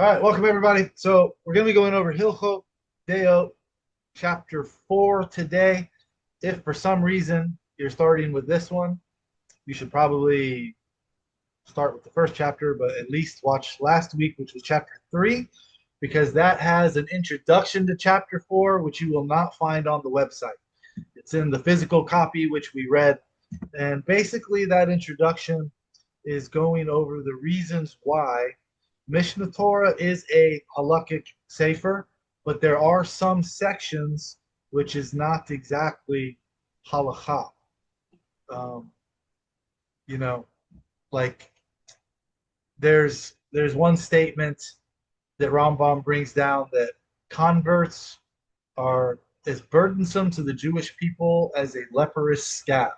All right, welcome everybody. So we're going to be going over Hilchot Deo chapter 4 today. If for some reason you're starting with this one, you should probably start with the first chapter, but at least watch last week, which was chapter 3, because that has an introduction to chapter 4, which you will not find on the website. It's in the physical copy, which we read. And basically, that introduction is going over the reasons why Mishnah Torah is a halakhic sefer, but there are some sections which is not exactly halakha. Um, you know, like there's one statement that Rambam brings down that converts are as burdensome to the Jewish people as a leprous scab.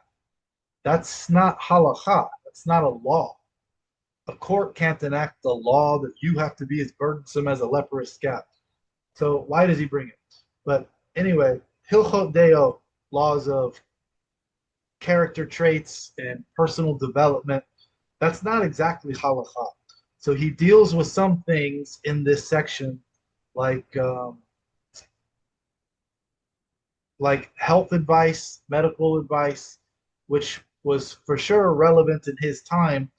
That's not halakha. That's not a law. A court can't enact the law that you have to be as burdensome as a leprous scab. So why does he bring it? But anyway, Hilchot Deo, laws of character traits and personal development, that's not exactly halakha. So he deals with some things in this section, like health advice, medical advice, which was for sure relevant in his time,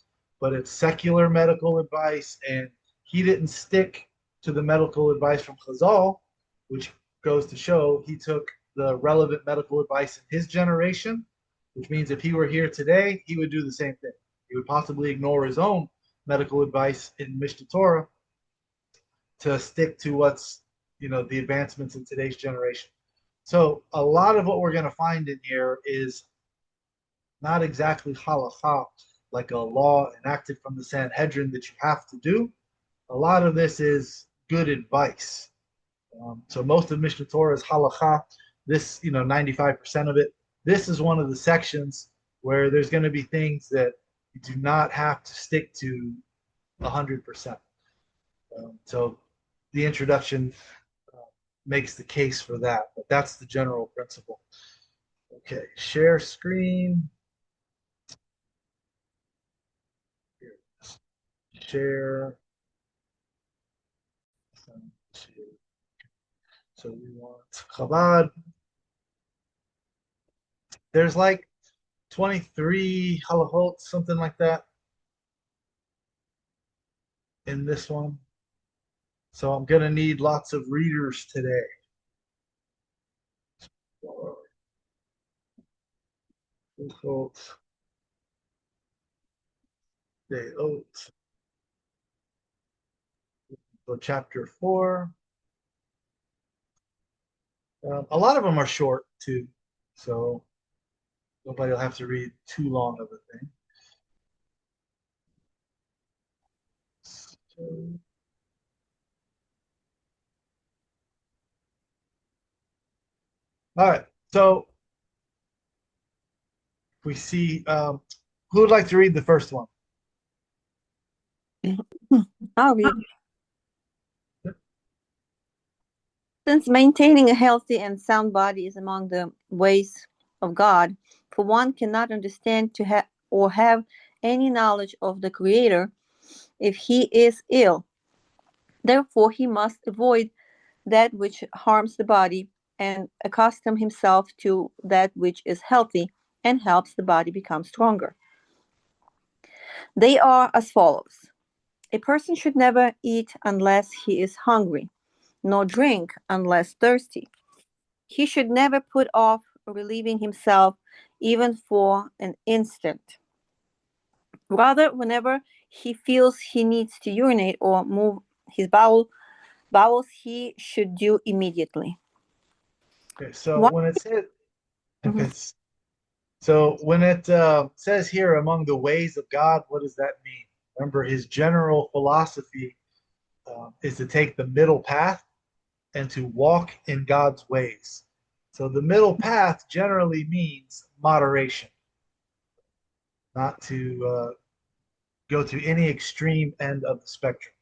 but it's secular medical advice, and he didn't stick to the medical advice from Chazal, which goes to show he took the relevant medical advice in his generation, which means if he were here today, he would do the same thing. He would possibly ignore his own medical advice in Mishnah Torah to stick to what's, the advancements in today's generation. So a lot of what we're going to find in here is not exactly halakha, like a law enacted from the Sanhedrin that you have to do. A lot of this is good advice. So most of Mishnah Torah is halakha. This, 95% of it. This is one of the sections where there's going to be things that you do not have to stick to 100%. So the introduction makes the case for that, but that's the general principle. Okay, share screen. Share. So we want Chabad. There's like 23 halachot, something like that, in this one. So I'm gonna need lots of readers today. Hilchot Deot. So chapter 4. A lot of them are short too, so nobody will have to read too long of a thing. So, all right, so we see who would like to read the first one? I'll read. Since maintaining a healthy and sound body is among the ways of God, for one cannot understand or have any knowledge of the Creator if he is ill. Therefore, he must avoid that which harms the body and accustom himself to that which is healthy and helps the body become stronger. They are as follows. A person should never eat unless he is hungry, nor drink unless thirsty. He should never put off relieving himself even for an instant. Rather, whenever he feels he needs to urinate or move his bowels, he should do immediately. Okay, so when it says, okay, so when it says here among the ways of God, what does that mean? Remember, his general philosophy is to take the middle path and to walk in God's ways. So the middle path generally means moderation, not to go to any extreme end of the spectrum.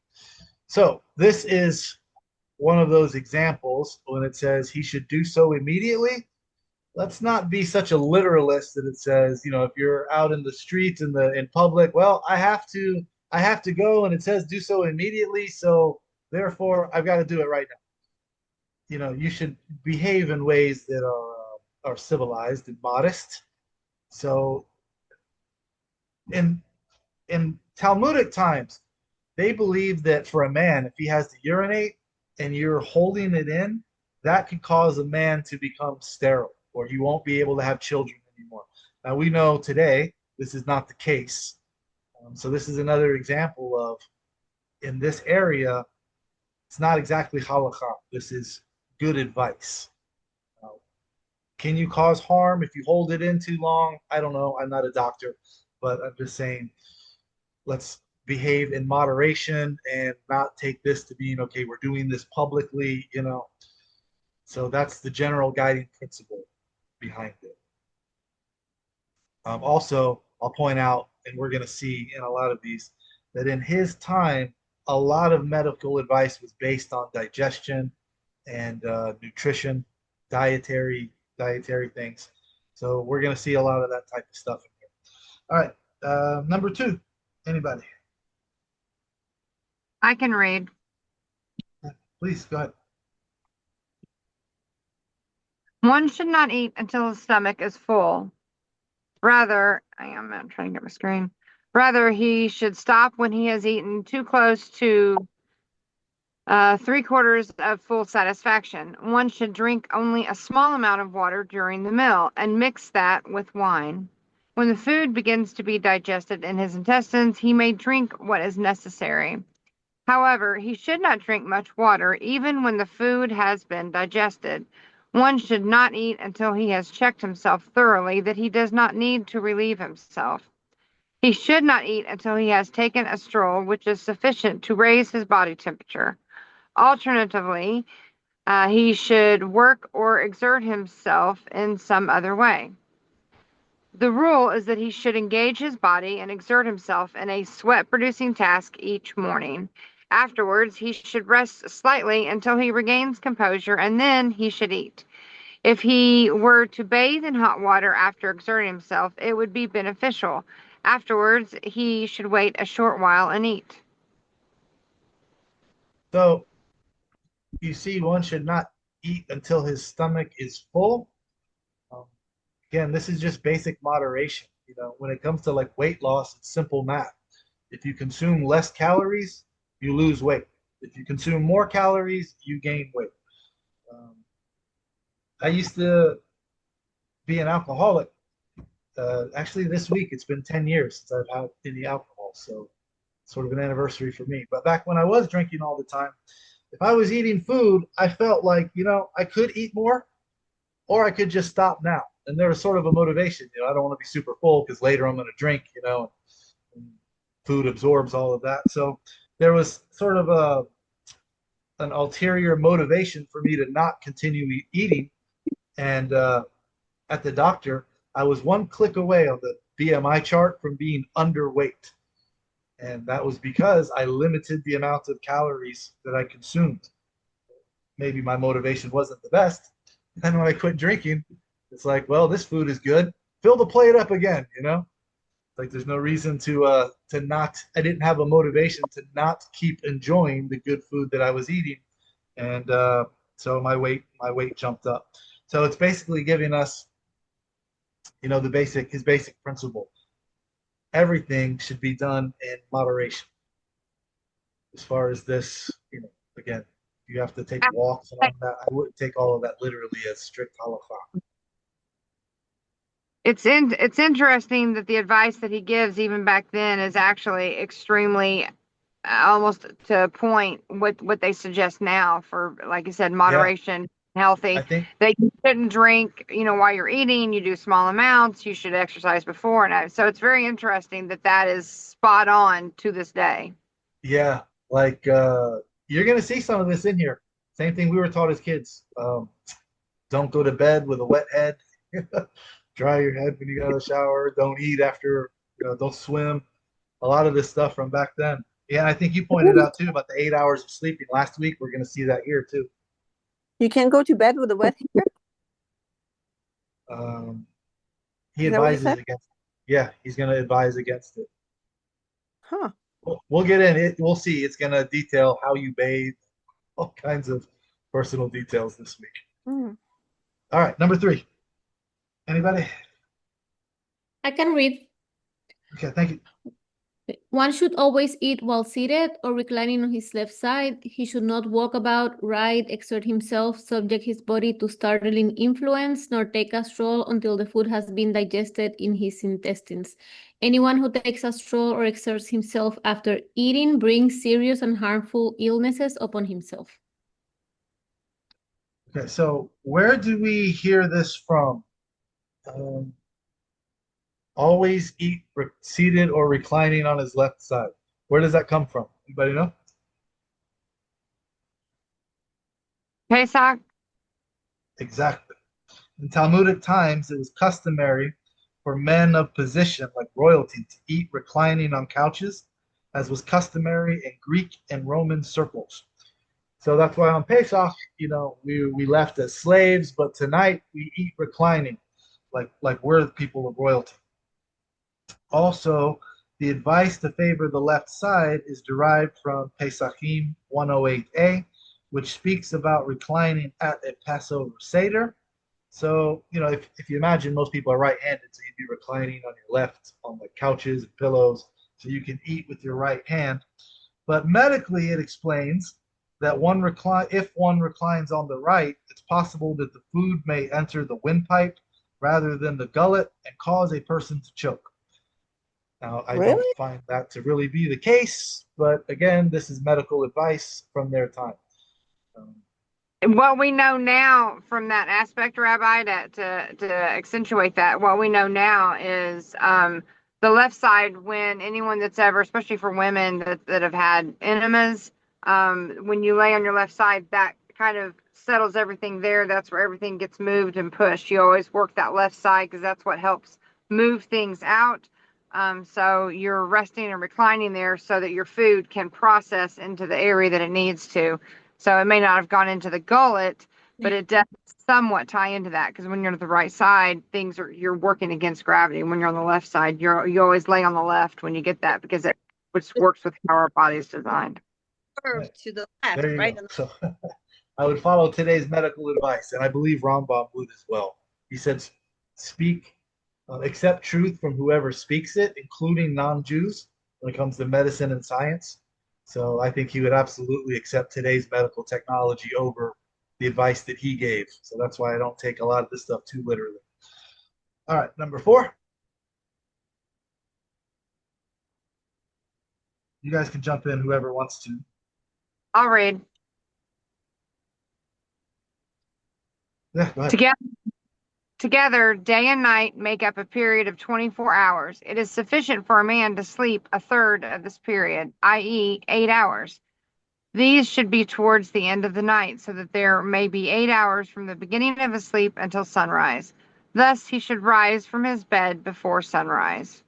So this is one of those examples when it says he should do so immediately. Let's not be such a literalist that it says, if you're out in the streets in public, well, I have to go, and it says do so immediately. So Therefore, I've got to do it right now. You should behave in ways that are civilized and modest. So in in Talmudic times, they believe that for a man, if he has to urinate and you're holding it in, that could cause a man to become sterile, or he won't be able to have children anymore. Now we know today this is not the case. So this is another example of, in this area, it's not exactly halakha. This is good advice. Uh, can you cause harm if you hold it in too long? I don't know. I'm not a doctor, but I'm just saying, let's behave in moderation and not take this to being okay. We're doing this publicly. So that's the general guiding principle behind it. Also, I'll point out, and we're going to see in a lot of these, that in his time, a lot of medical advice was based on digestion and nutrition, dietary things. So we're going to see a lot of that type of stuff in here. All right, number two, anybody? I can read. Please go ahead. One should not eat until his stomach is full. Rather, I'm trying to get my screen. Rather, he should stop when he has eaten too close to 3/4 of full satisfaction. One should drink only a small amount of water during the meal and mix that with wine. When the food begins to be digested in his intestines, he may drink what is necessary. However, he should not drink much water even when the food has been digested. One should not eat until he has checked himself thoroughly that he does not need to relieve himself. He should not eat until he has taken a stroll which is sufficient to raise his body temperature. Alternatively, he should work or exert himself in some other way. The rule is that he should engage his body and exert himself in a sweat producing task each morning. Afterwards, he should rest slightly until he regains composure and then he should eat. If he were to bathe in hot water after exerting himself, it would be beneficial. Afterwards, he should wait a short while and eat. So you see, one should not eat until his stomach is full. Um, Again, this is just basic moderation. When it comes to like weight loss, it's simple math. If you consume less calories, you lose weight. If you consume more calories, you gain weight. Um, I used to be an alcoholic. Actually, this week it's been 10 years since I've had any alcohol, so sort of an anniversary for me. But back when I was drinking all the time, if I was eating food, I felt like, I could eat more or I could just stop now. And there was sort of a motivation. I don't want to be super full because later I'm going to drink, and food absorbs all of that. So there was sort of an ulterior motivation for me to not continue eating. And at the doctor, I was one click away on the BMI chart from being underweight. And that was because I limited the amount of calories that I consumed. Maybe my motivation wasn't the best. And when I quit drinking, it's like, well, this food is good. Fill the plate up again. Like there's no reason to not. I didn't have a motivation to not keep enjoying the good food that I was eating, and so my weight jumped up. So it's basically giving us, his basic principle. Everything should be done in moderation. As far as this, again, you have to take walks and all that. I wouldn't take all of that literally as strict halakha. It's interesting that the advice that he gives even back then is actually extremely almost to a point what they suggest now for, like you said, Yeah, moderation, healthy. I think. That you shouldn't drink, while you're eating. You do small amounts. You should exercise before, and so it's very interesting that that is spot on to this day. Yeah, like you're gonna see some of this in here. Same thing we were taught as kids. Don't go to bed with a wet head. Dry your head when you go to the shower. Don't eat after. Don't swim. A lot of this stuff from back then. Yeah, I think you pointed out too about the 8 hours of sleeping last week. We're gonna see that here too. You can go to bed with a wet hair? Um, he Is that what you advises said? against. Yeah, he's gonna advise against it. Huh. We'll get in it. We'll see. It's gonna detail how you bathe, All kinds of personal details this week. Mm. All right, number 3. Anybody? I can read. Okay, thank you. One should always eat while seated or reclining on his left side. He should not walk about, ride, exert himself, subject his body to startling influence, nor take a stroll until the food has been digested in his intestines. Anyone who takes a stroll or exerts himself after eating brings serious and harmful illnesses upon himself. Okay, so where do we hear this from? Um, always eat seated or reclining on his left side. Where does that come from? Anybody know? Pesach? Exactly. In Talmudic times, it was customary for men of position, like royalty, to eat reclining on couches, as was customary in Greek and Roman circles. So that's why on Pesach, we left as slaves, but tonight we eat reclining, like we're the people of royalty. Also, the advice to favor the left side is derived from Pesachim 108a, which speaks about reclining at a Passover Seder. So, if you imagine most people are right-handed, so you'd be reclining on your left on like couches and pillows, so you can eat with your right hand. But medically, it explains that if one reclines on the right, it's possible that the food may enter the windpipe rather than the gullet and cause a person to choke. Now, I don't Really? find that to really be the case, but again, this is medical advice from their time. Um, What we know now from that aspect, Rabbi, to accentuate that, what we know now is the left side, when anyone that's ever, especially for women that have had enemas, when you lay on your left side, that kind of settles everything there. That's where everything gets moved and pushed. You always work that left side because that's what helps move things out. So you're resting and reclining there so that your food can process into the area that it needs to. So it may not have gone into the gullet, but it does somewhat tie into that because when you're on the right side, you're working against gravity. When you're on the left side, you always lay on the left when you get that because it which works with how our body is designed. yeah, Curve to the left, there you right? go. So I would follow today's medical advice, and I believe Rambam would as well. He said, "Speak, accept truth from whoever speaks it, including non-Jews, when it comes to medicine and science." So I think he would absolutely accept today's medical technology over the advice that he gave. So that's why I don't take a lot of this stuff too literally. All right, number 4. You guys can jump in, whoever wants to. I'll read. Yeah, go ahead. Together, day and night make up a period of 24 hours. It is sufficient for a man to sleep a third of this period, i.e., 8 hours. These should be towards the end of the night, so that there may be 8 hours from the beginning of his sleep until sunrise. Thus, he should rise from his bed before sunrise.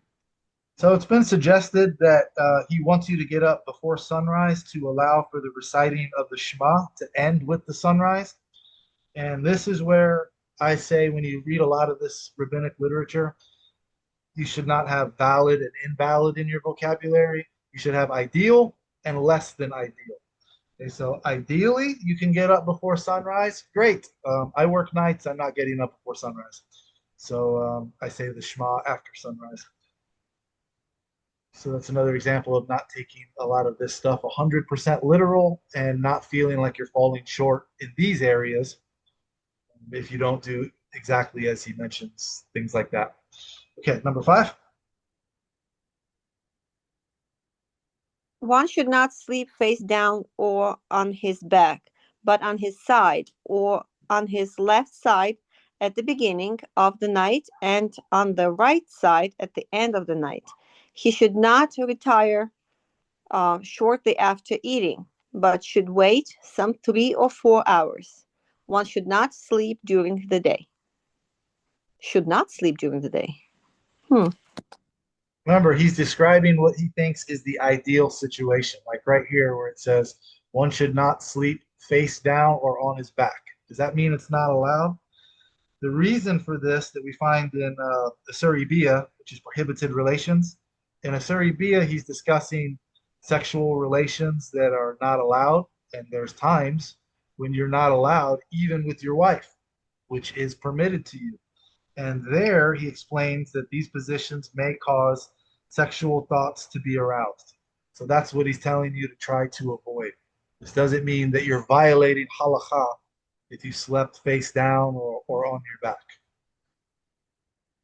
So it's been suggested that he wants you to get up before sunrise to allow for the reciting of the Shema to end with the sunrise. And this is where I say when you read a lot of this rabbinic literature, you should not have valid and invalid in your vocabulary. You should have ideal and less than ideal. Okay, so ideally, you can get up before sunrise. Great. I work nights. I'm not getting up before sunrise. So I say the Shema after sunrise. So that's another example of not taking a lot of this stuff 100% literal and not feeling like you're falling short in these areas if you don't do exactly as he mentions, things like that. Okay, number 5. One should not sleep face down or on his back, but on his side or on his left side at the beginning of the night and on the right side at the end of the night. He should not retire shortly after eating, but should wait some 3 or 4 hours. One should not sleep during the day. Should not sleep during the day. Remember, he's describing what he thinks is the ideal situation, like right here where it says one should not sleep face down or on his back. Does that mean it's not allowed? The reason for this that we find in Asuri Bia, which is prohibited relations, in Asuri Bia, he's discussing sexual relations that are not allowed. and there's times when you're not allowed, even with your wife, which is permitted to you. And there he explains that these positions may cause sexual thoughts to be aroused. So that's what he's telling you to try to avoid. This doesn't mean that you're violating halakha if you slept face down or on your back.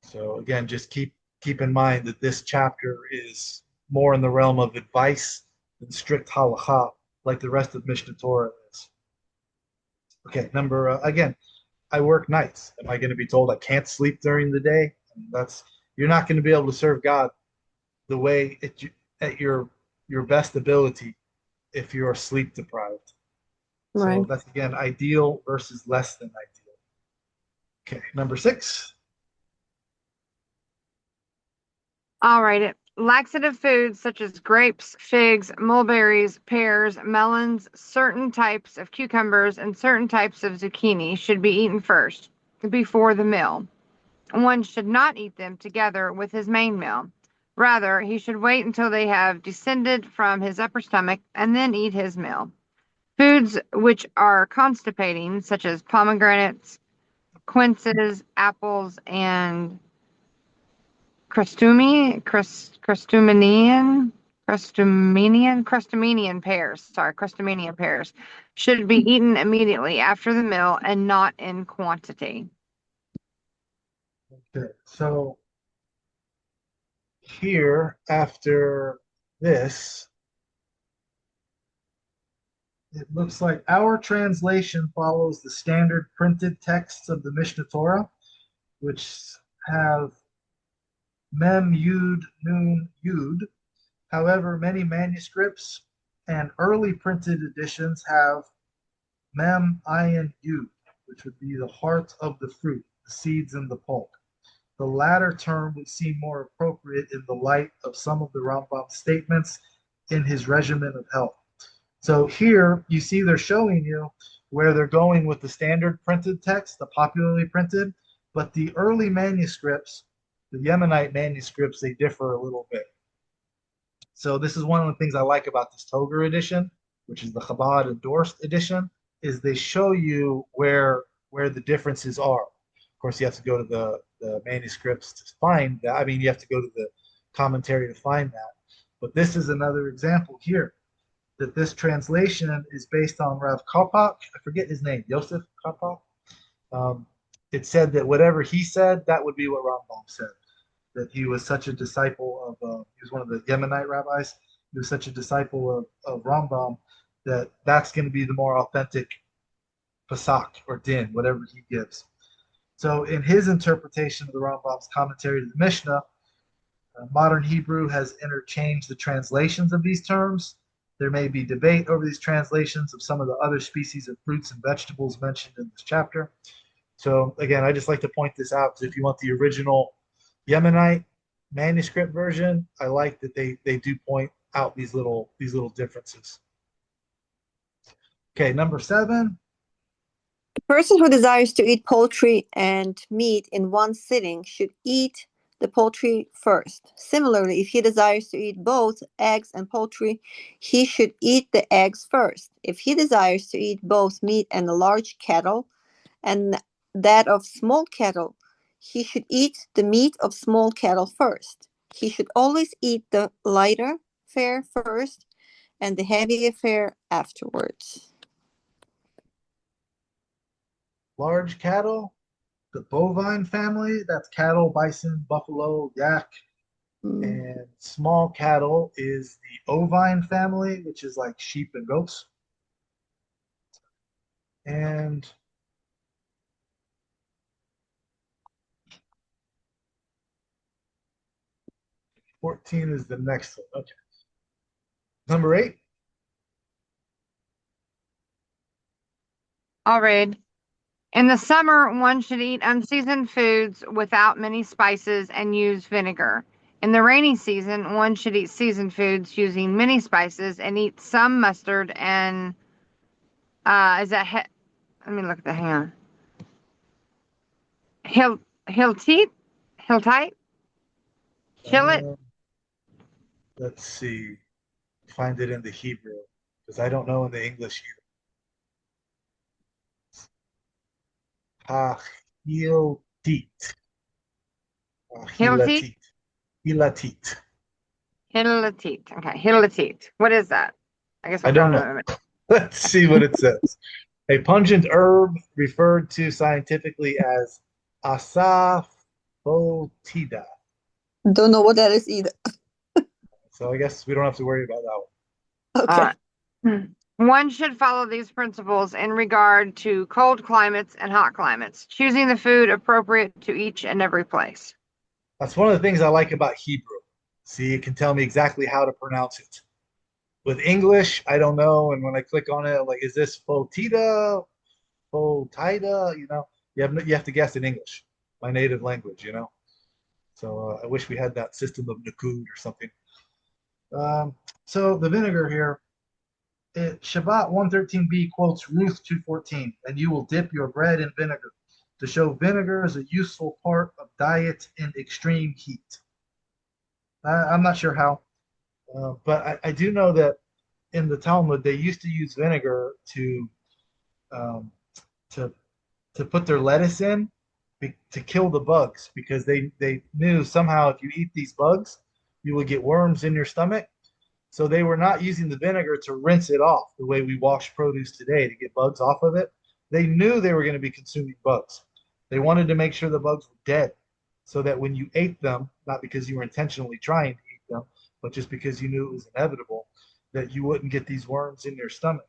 So again, just keep in mind that this chapter is more in the realm of advice than strict halakha, like the rest of Mishnah Torah is. Okay, again, I work nights. Am I going to be told I can't sleep during the day? That's You're not going to be able to serve God the way at your best ability if you are sleep deprived. Right. So that's again ideal versus less than ideal. Okay, number 6. All right. Laxative foods such as grapes, figs, mulberries, pears, melons, certain types of cucumbers, and certain types of zucchini should be eaten first, before the meal. One should not eat them together with his main meal. Rather, he should wait until they have descended from his upper stomach and then eat his meal. Foods which are constipating, such as pomegranates, quinces, apples, and crustuminian pears. Sorry, crustuminian pears should be eaten immediately after the meal and not in quantity. Okay, so here after this, it looks like our translation follows the standard printed texts of the Mishnah Torah, which have mem, yud, nun, yud. However, many manuscripts and early printed editions have mem, ayin, yud, which would be the heart of the fruit, the seeds and the pulp. The latter term would seem more appropriate in the light of some of the Rambam's statements in his regimen of health. So here you see they're showing you where they're going with the standard printed text, the popularly printed, but the early manuscripts, the Yemenite manuscripts, they differ a little bit. So this is one of the things I like about this Toger edition, which is the Chabad endorsed edition, is they show you where the differences are. Of course, you have to go to the manuscripts to find that. I mean, you have to go to the commentary to find that. But this is another example here that this translation is based on Rav Kopak. I forget his name, Yosef Kopak. It said that whatever he said, that would be what Rambam said. That he was such a disciple of, he was one of the Yemenite rabbis. He was such a disciple of Rambam that that's going to be the more authentic Pasak or Din, whatever he gives. So in his interpretation of the Rambam's commentary to the Mishnah, modern Hebrew has interchanged the translations of these terms. There may be debate over these translations of some of the other species of fruits and vegetables mentioned in this chapter. So again, I just like to point this out because if you want the original Yemenite manuscript version, I like that they do point out these little differences. Okay, number 7. The person who desires to eat poultry and meat in one sitting should eat the poultry first. Similarly, if he desires to eat both eggs and poultry, he should eat the eggs first. If he desires to eat both meat and a large cattle and that of small cattle, he should eat the meat of small cattle first. He should always eat the lighter fare first and the heavier fare afterwards. Large cattle, the bovine family, that's cattle, bison, buffalo, yak. And small cattle is the ovine family, which is like sheep and goats. And 14 is the next one. Okay. Number 8. All right. In the summer, one should eat unseasoned foods without many spices and use vinegar. In the rainy season, one should eat seasoned foods using many spices and eat some mustard and let me look at the hang on. Hiltit? Hiltite? Shillet? Let's see. Find it in the Hebrew because I don't know in the English either. Hiltit. Hilatit? Hilatit. Hilatit. Hilatit. Okay, hilatit. What is that? I guess I we'll go don't into know. it in a minute. Let's see what it says. A pungent herb referred to scientifically as asafoetida. Don't know what that is either. So I guess we don't have to worry about that one. Okay. One should follow these principles in regard to cold climates and hot climates, choosing the food appropriate to each and every place. That's one of the things I like about Hebrew. See, it can tell me exactly how to pronounce it. With English, I don't know. And when I click on it, I'm like, is this fotida, fotida? You have to guess in English, my native language. So I wish we had that system of Nakud or something. So the vinegar here, Shabbat 113b quotes Ruth 2:14, and you will dip your bread in vinegar to show vinegar is a useful part of diet in extreme heat. I'm not sure how, but I do know that in the Talmud they used to use vinegar um, to to put their lettuce in to kill the bugs because they knew somehow if you eat these bugs, you would get worms in your stomach. So they were not using the vinegar to rinse it off the way we wash produce today to get bugs off of it. They knew they were going to be consuming bugs. They wanted to make sure the bugs were dead so that when you ate them, not because you were intentionally trying to eat them, but just because you knew it was inevitable, that you wouldn't get these worms in your stomach.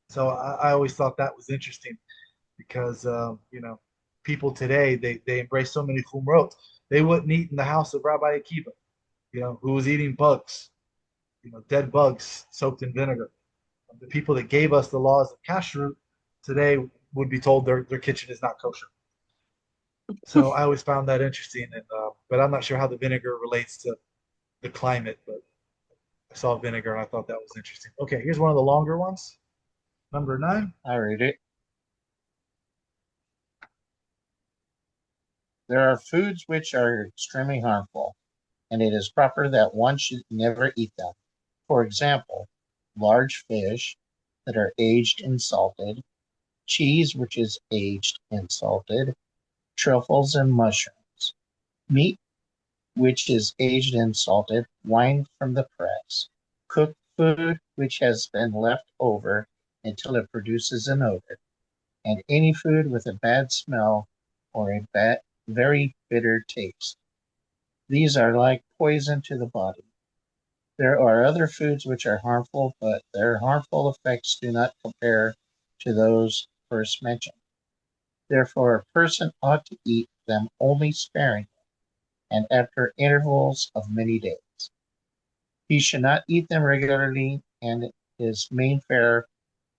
So I always thought that was interesting because people today they embrace so many chumrot. They wouldn't eat in the house of Rabbi Akiva, who was eating bugs, dead bugs soaked in vinegar. The people that gave us the laws of kashrut today would be told their kitchen is not kosher. So I always found that interesting, but I'm not sure how the vinegar relates to the climate. But I saw vinegar and I thought that was interesting. Okay, here's one of the longer ones. Number 9. I read it. There are foods which are extremely harmful, and it is proper that one should never eat them. For example, large fish that are aged and salted, cheese which is aged and salted, truffles and mushrooms, meat which is aged and salted, wine from the press, cooked food which has been left over until it produces an odor, and any food with a bad smell or a very bitter taste. These are like poison to the body. There are other foods which are harmful, but their harmful effects do not compare to those first mentioned. Therefore, a person ought to eat them only sparingly and after intervals of many days. He should not eat them regularly and his main fare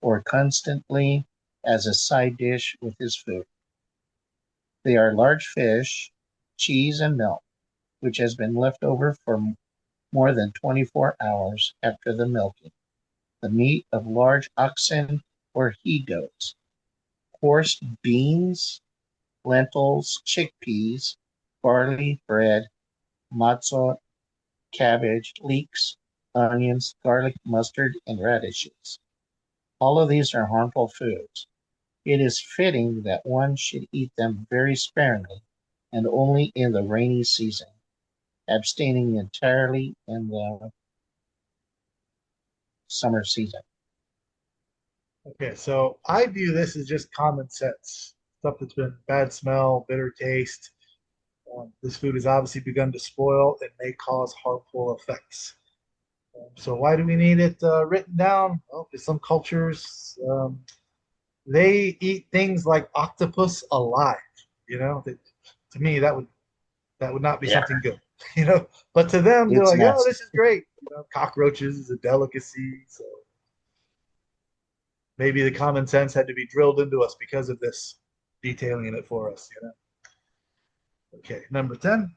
or constantly as a side dish with his food. They are large fish, cheese, and milk, which has been left over for more than 24 hours after the milking, the meat of large oxen or he-goats, coarse beans, lentils, chickpeas, barley, bread, matzah, cabbage, leeks, onions, garlic, mustard, and radishes. All of these are harmful foods. It is fitting that one should eat them very sparingly and only in the rainy season, abstaining entirely in the summer season. Okay, so I view this as just common sense stuff that's been bad smell, bitter taste. This food has obviously begun to spoil and may cause harmful effects. So why do we need it written down? Well, because some cultures they eat things like octopus alive. To me that would not be Yeah, something good. But to them they're it's like, oh, nasty. this is great. Cockroaches is a delicacy. So maybe the common sense had to be drilled into us because of this, detailing it for us. Okay, number 10.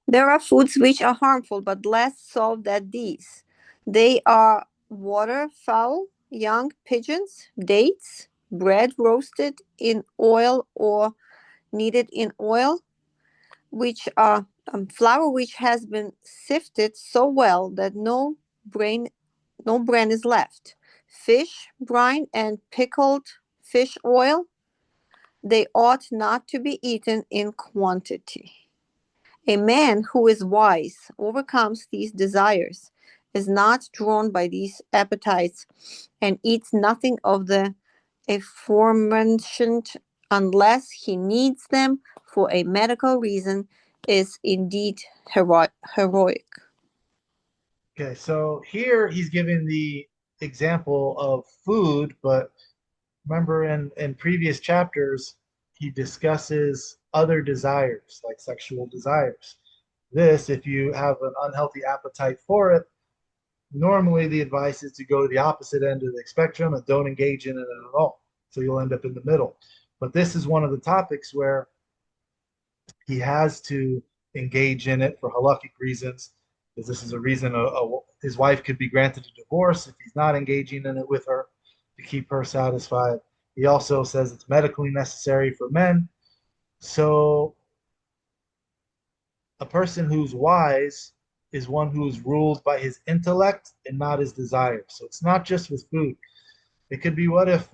There are foods which are harmful but less so than these. They are waterfowl, young pigeons, dates, bread roasted in oil or kneaded in oil, which are flour which has been sifted so well that no bran is left. fish brine, and pickled fish oil, they ought not to be eaten in quantity. A man who is wise overcomes these desires, is not drawn by these appetites, and eats nothing of the aforementioned unless he needs them for a medical reason, is indeed heroic. Okay, so here he's giving the example of food, but remember in previous chapters, he discusses other desires, like sexual desires. This, if you have an unhealthy appetite for it, normally the advice is to go to the opposite end of the spectrum and don't engage in it at all. So you'll end up in the middle. But this is one of the topics where he has to engage in it for halakhic reasons, because this is a reason his wife could be granted a divorce if he's not engaging in it with her to keep her satisfied. He also says it's medically necessary for men. So a person who's wise is one who is ruled by his intellect and not his desires. So it's not just with food. It could be, what if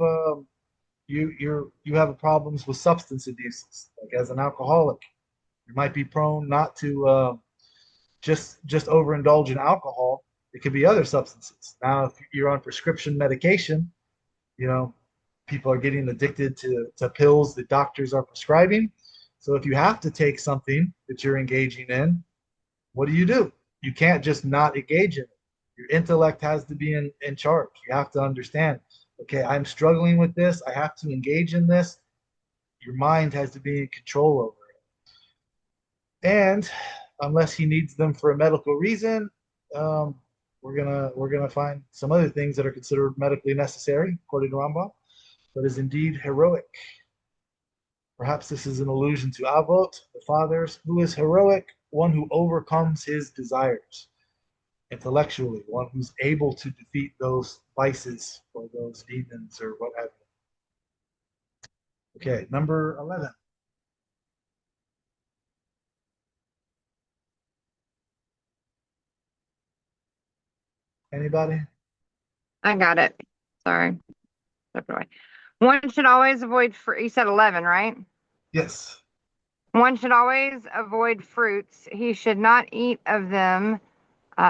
you have problems with substance abuses, like as an alcoholic, you might be prone not to just overindulge in alcohol. It could be other substances. Now, if you're on prescription medication, you know, people are getting addicted to pills that doctors are prescribing. So if you have to take something that you're engaging in, what do? You can't just not engage in it. Your intellect has to be in charge. You have to understand, okay, I'm struggling with this. I have to engage in this. Your mind has to be in control over it. And unless he needs them for a medical reason, we're gonna find some other things that are considered medically necessary, according to Rambam, but is indeed heroic. Perhaps this is an allusion to Avot, the fathers, who is heroic, one who overcomes his desires intellectually, one who's able to defeat those vices or those demons or whatever. Okay, number 11. Anybody? I got it. Sorry. Stepped away. One should always avoid fruit. You said 11, right? Yes. One should always avoid fruits. He should not eat of them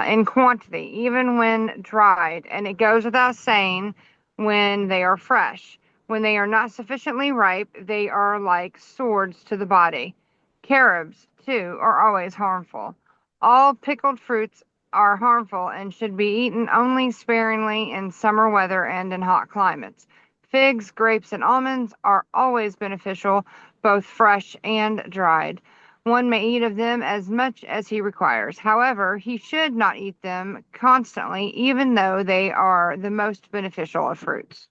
in quantity, even when dried. And it goes without saying when they are fresh. When they are not sufficiently ripe, they are like swords to the body. Carobs, too, are always harmful. All pickled fruits are harmful and should be eaten only sparingly in summer weather and in hot climates. Figs, grapes, and almonds are always beneficial, both fresh and dried. One may eat of them as much as he requires. However, he should not eat them constantly, even though they are the most beneficial of fruits.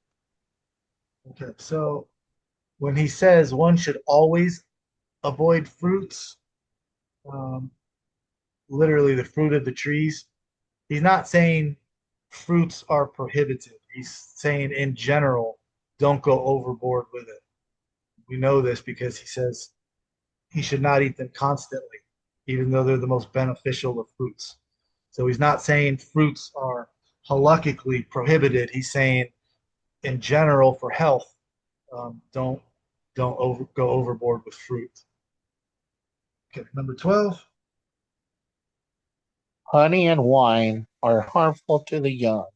Okay, so when he says one should always avoid fruits, um, literally the fruit of the trees, he's not saying fruits are prohibited. He's saying in general, don't go overboard with it. We know this because he says he should not eat them constantly, even though they're the most beneficial of fruits. So he's not saying fruits are halakhically prohibited. He's saying in general for health, don't go overboard with fruit. Okay, number 12. Honey and wine are harmful to the young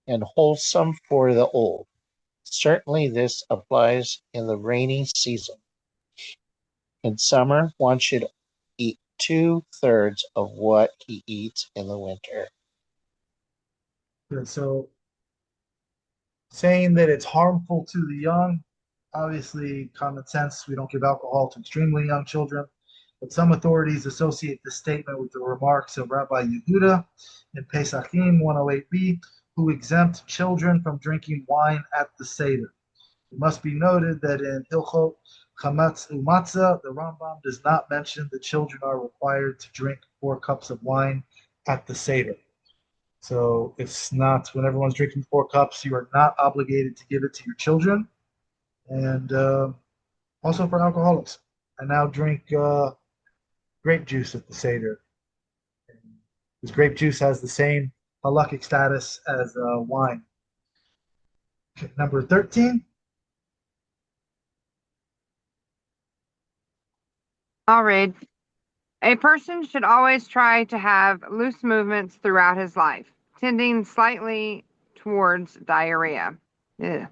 and wholesome for the old. Certainly, this applies in the rainy season. In summer, one should eat 2/3 of what he eats in the winter. Good. So saying that it's harmful to the young, obviously common sense, we don't give alcohol to extremely young children, but some authorities associate this statement with the remarks of Rabbi Yehuda in Pesachim 108b, who exempt children from drinking wine at the Seder. It must be noted that in Hilchot Chametz Umatzah, the Rambam does not mention that children are required to drink 4 cups of wine at the Seder. So it's not, when everyone's drinking 4 cups, you are not obligated to give it to your children. And also for alcoholics, I now drink grape juice at the Seder. Because grape juice has the same halakhic status as wine. Okay, number 13. I'll read. A person should always try to have loose movements throughout his life, tending slightly towards diarrhea. Ugh.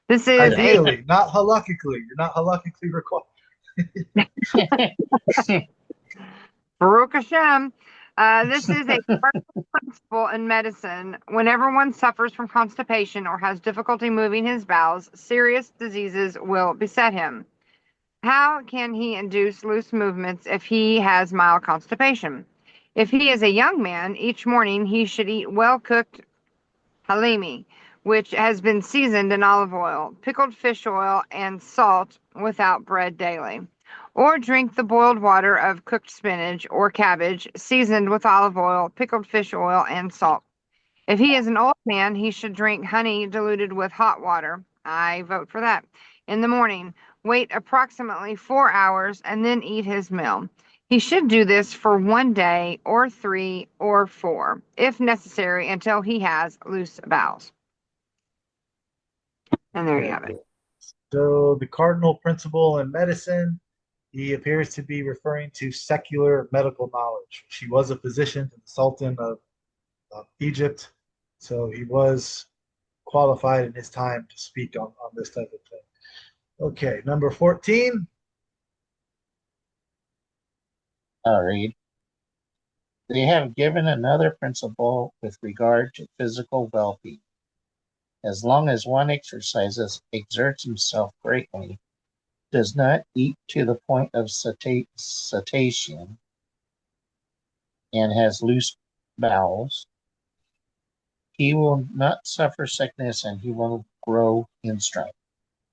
This is a Ideally, not halakhically. You're not halakhically required. Baruch Hashem. This is a cardinal principle in medicine. Whenever one suffers from constipation or has difficulty moving his bowels, serious diseases will beset him. How can he induce loose movements if he has mild constipation? If he is a young man, each morning he should eat well cooked halloumi, which has been seasoned in olive oil, pickled fish oil, and salt without bread daily. Or drink the boiled water of cooked spinach or cabbage, seasoned with olive oil, pickled fish oil, and salt. If he is an old man, he should drink honey diluted with hot water. I vote for that. In the morning, wait approximately 4 hours and then eat his meal. He should do this for 1 day or 3 or 4, if necessary, until he has loose bowels. And there you have it. So the cardinal principle in medicine, he appears to be referring to secular medical knowledge. He was a physician to the Sultan of Egypt, so he was qualified in his time to speak on this type of thing. Okay, number 14. I'll read. They have given another principle with regard to physical well-being. As long as one exerts himself greatly, does not eat to the point of satiation, and has loose bowels, he will not suffer sickness and he will grow in strength.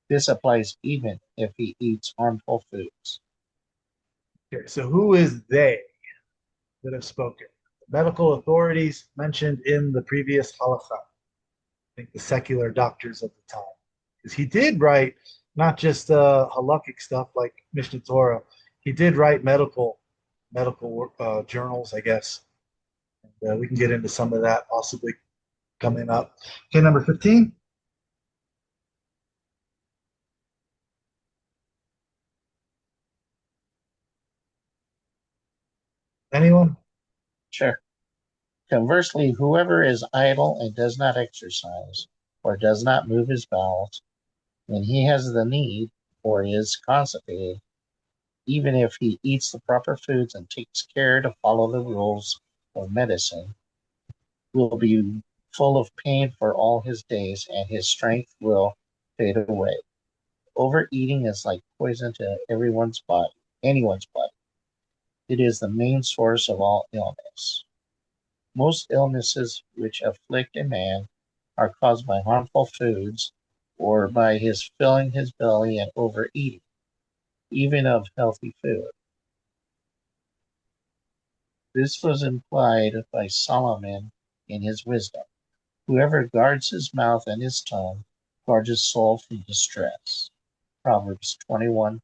This applies even if he eats harmful foods. Okay, so who is they that have spoken? The medical authorities mentioned in the previous halakha. I think the secular doctors of the time. Because he did write not just halakhic stuff like Mishnah Torah, he did write medical journals, I guess. And, we can get into some of that possibly coming up. Okay, number 15. Anyone? Sure. Conversely, whoever is idle and does not exercise, or does not move his bowels, when he has the need, or is constipated, even if he eats the proper foods and takes care to follow the rules of medicine, will be full of pain for all his days, and his strength will fade away. Overeating is like poison to anyone's body. It is the main source of all illness. Most illnesses which afflict a man are caused by harmful foods or by his filling his belly and overeating, even of healthy food. This was implied by Solomon in his wisdom. Whoever guards his mouth and his tongue guards his soul from distress. Proverbs 21:23,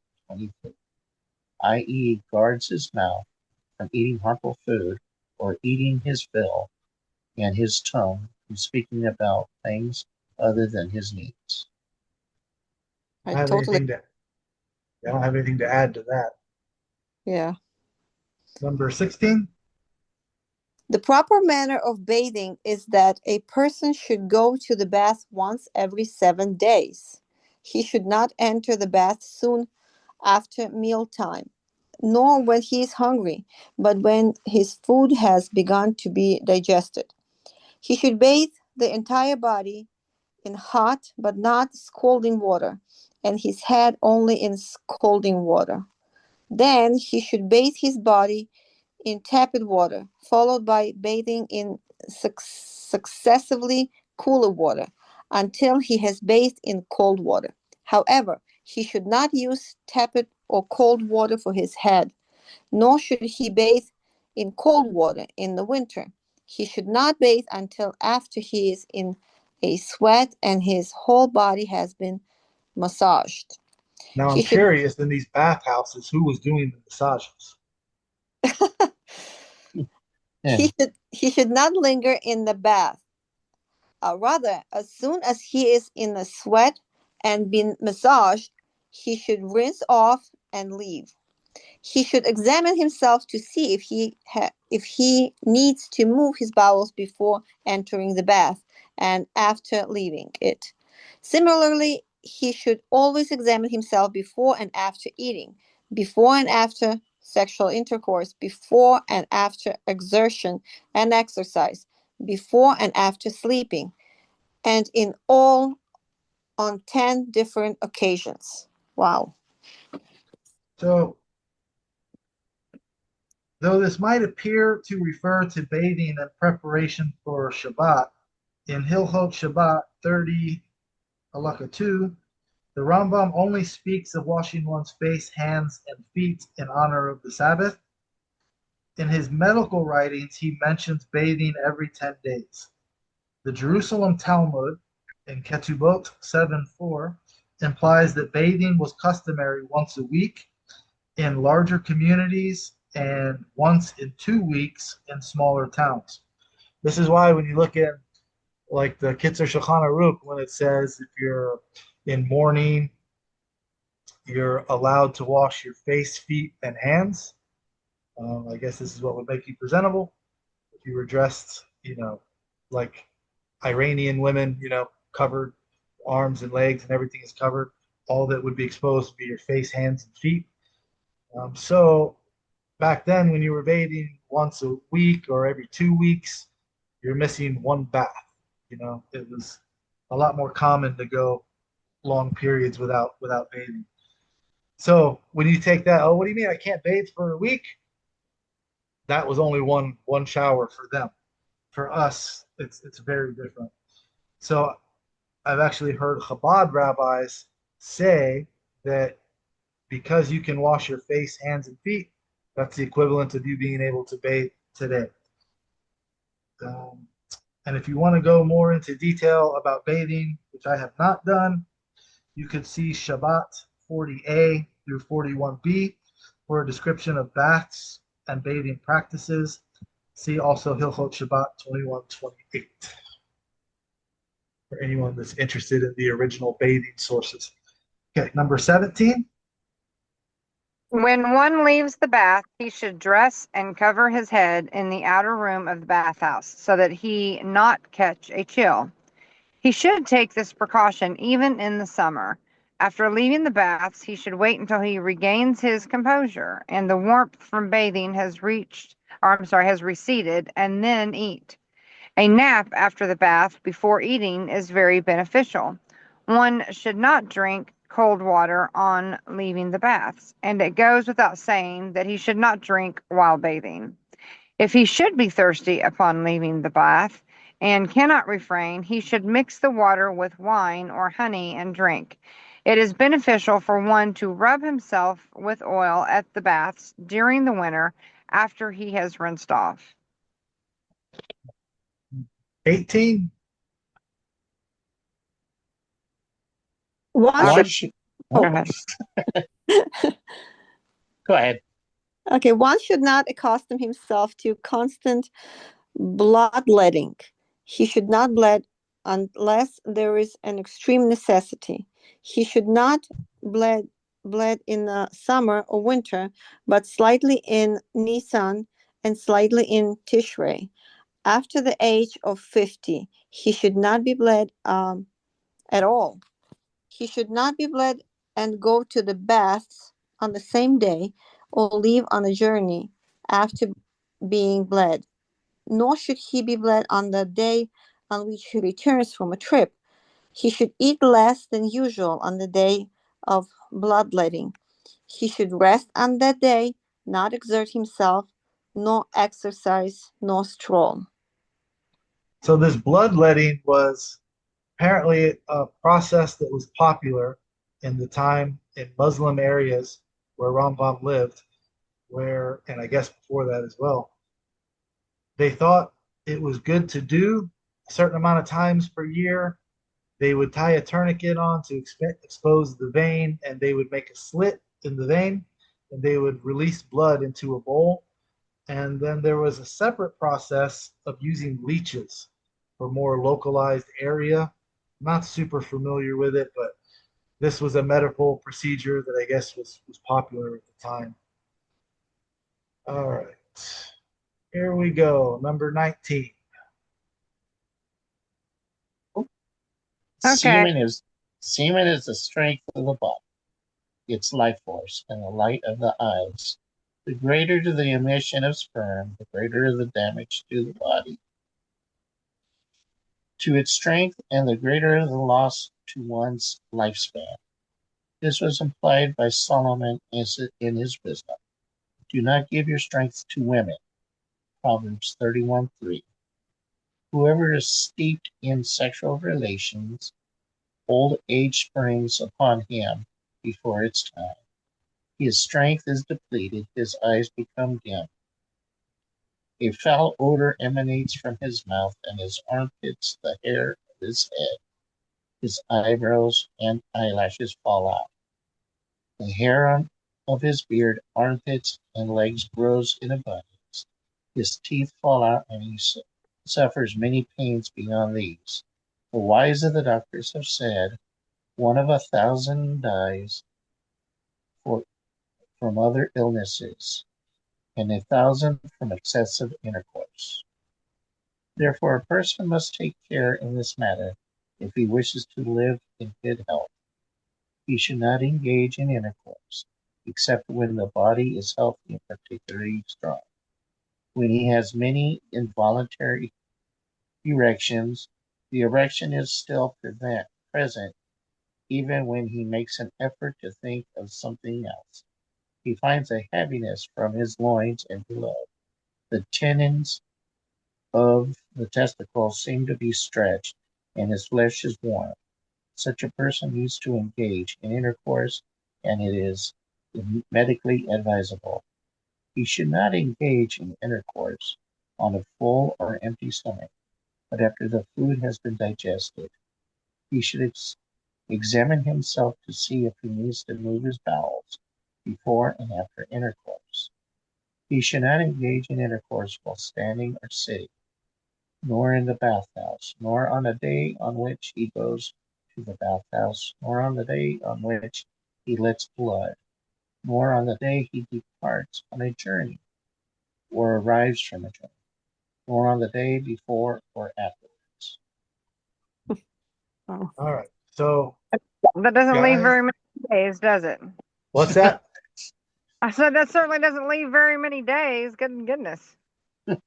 i.e., guards his mouth from eating harmful food or eating his fill, and his tongue from speaking about things other than his needs. I I don't have totally, anything to I don't have anything to add to that. yeah. Number 16. The proper manner of bathing is that a person should go to the bath once every 7 days. He should not enter the bath soon after mealtime, nor when he is hungry, but when his food has begun to be digested. He should bathe the entire body in hot but not scalding water, and his head only in scalding water. Then he should bathe his body in tepid water, followed by bathing in successively cooler water until he has bathed in cold water. However, he should not use tepid or cold water for his head, nor should he bathe in cold water in the winter. He should not bathe until after he is in a sweat and his whole body has been massaged. Now He I'm should curious in these bathhouses, who was doing the massages? Yeah. he should not linger in the bath. Rather, as soon as he is in a sweat and been massaged, he should rinse off and leave. He should examine himself to see if he needs to move his bowels before entering the bath and after leaving it. Similarly, he should always examine himself before and after eating, before and after sexual intercourse, before and after exertion and exercise, before and after sleeping, and in all on 10 different occasions. Wow. So, though this might appear to refer to bathing in preparation for Shabbat, in Hilchot Shabbat 30, Halakha 2, the Rambam only speaks of washing one's face, hands, and feet in honor of the Sabbath. In his medical writings, he mentions bathing every 10 days. The Jerusalem Talmud in Ketubot 7:4 implies that bathing was customary once a week in larger communities and once in 2 weeks in smaller towns. This is why when you look at like the Kitzur Shulchan Aruch, when it says if you're in mourning, you're allowed to wash your face, feet, and hands. I guess this is what would make you presentable. If you were dressed, like Iranian women, covered arms and legs and everything is covered. All that would be exposed would be your face, hands, and feet. So back then, when you were bathing once a week or every 2 weeks, you're missing one bath. It was a lot more common to go long periods without bathing. So when you take that, oh, what do you mean I can't bathe for a week? That was only one shower for them. For us, it's very different. So I've actually heard Chabad rabbis say that because you can wash your face, hands, and feet, that's the equivalent of you being able to bathe today. And if you want to go more into detail about bathing, which I have not done, you could see Shabbat 40a through 41b for a description of baths and bathing practices. See also Hilchot Shabbat 21:28 for anyone that's interested in the original bathing sources. Okay, number 17. When one leaves the bath, he should dress and cover his head in the outer room of the bathhouse so that he not catch a chill. He should take this precaution even in the summer. After leaving the baths, he should wait until he regains his composure and the warmth from bathing has receded, and then eat. A nap after the bath before eating is very beneficial. One should not drink cold water on leaving the baths, and it goes without saying that he should not drink while bathing. If he should be thirsty upon leaving the bath and cannot refrain, he should mix the water with wine or honey and drink. It is beneficial for one to rub himself with oil at the baths during the winter after he has rinsed off. 18. One One should should, Go oh, ahead. go ahead. okay, one should not accustom himself to constant bloodletting. He should not bleed unless there is an extreme necessity. He should not bled in the summer or winter, but slightly in Nisan and slightly in Tishrei. After the age of 50, he should not be bled at all. He should not be bled and go to the baths on the same day or leave on a journey after being bled, nor should he be bled on the day on which he returns from a trip. He should eat less than usual on the day of bloodletting. He should rest on that day, not exert himself, nor exercise, nor stroll. So this bloodletting was apparently a process that was popular in the time in Muslim areas where Rambam lived, and I guess before that as well. They thought it was good to do a certain amount of times per year. They would tie a tourniquet on to expose the vein, and they would make a slit in the vein, and they would release blood into a bowl. And then there was a separate process of using leeches. for more localized area. I'm not super familiar with it, but this was a medical procedure that I guess was popular at the time. All right, here we go. Number 19. Okay. Semen is the strength of the body, its life force, and the light of the eyes. The greater the emission of sperm, the greater the damage to the body, to its strength, and the greater the loss to one's lifespan. This was implied by Solomon in his wisdom. Do not give your strength to women. Proverbs 31:3. Whoever is steeped in sexual relations, old age springs upon him before its time. His strength is depleted, his eyes become dim. A foul odor emanates from his mouth, and his armpits, the hair of his head, his eyebrows and eyelashes fall out. The hair of his beard, armpits, and legs grows in abundance. His teeth fall out, and he suffers many pains beyond these. The wise of the doctors have said, one of 1,000 dies from other illnesses, and 1,000 from excessive intercourse. Therefore, a person must take care in this matter if he wishes to live in good health. He should not engage in intercourse, except when the body is healthy and particularly strong. When he has many involuntary erections, the erection is still present, even when he makes an effort to think of something else. He finds a heaviness from his loins and below. The tendons of the testicles seem to be stretched, and his flesh is warm. Such a person needs to engage in intercourse, and it is medically advisable. He should not engage in intercourse on a full or empty stomach, but after the food has been digested. He should examine himself to see if he needs to move his bowels before and after intercourse. He should not engage in intercourse while standing or sitting, nor in the bathhouse, nor on a day on which he goes to the bathhouse, nor on the day on which he lets blood, nor on the day he departs on a journey or arrives from a journey, nor on the day before or afterwards. Oh. All right, so That doesn't leave guys, very many days, does it? what's that? I said that certainly doesn't leave very many days. Goodness.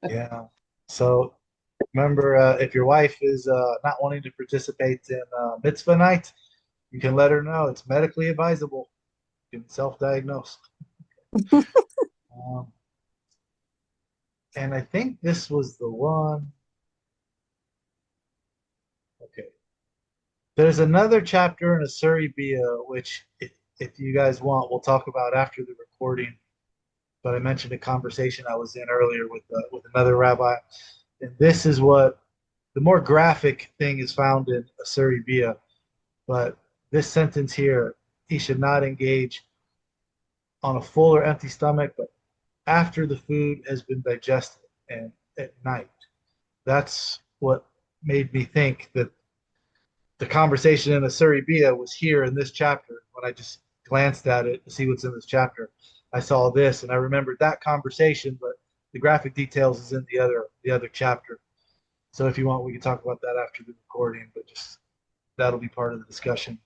Yeah. So remember, if your wife is not wanting to participate in mitzvah night, you can let her know it's medically advisable. You can self-diagnose. Um, and I think this was the one. Okay. There's another chapter in Asuri Bia, which, if you guys want, we'll talk about after the recording. But I mentioned a conversation I was in earlier with another rabbi, and this is what the more graphic thing is found in Asuri Bia. But this sentence here, he should not engage on a full or empty stomach, but after the food has been digested and at night. That's what made me think that the conversation in the Surrey Bia was here in this chapter. When I just glanced at it to see what's in this chapter, I saw this and I remembered that conversation, but the graphic details is in the other chapter. So if you want, we can talk about that after the recording, but just that'll be part of the discussion.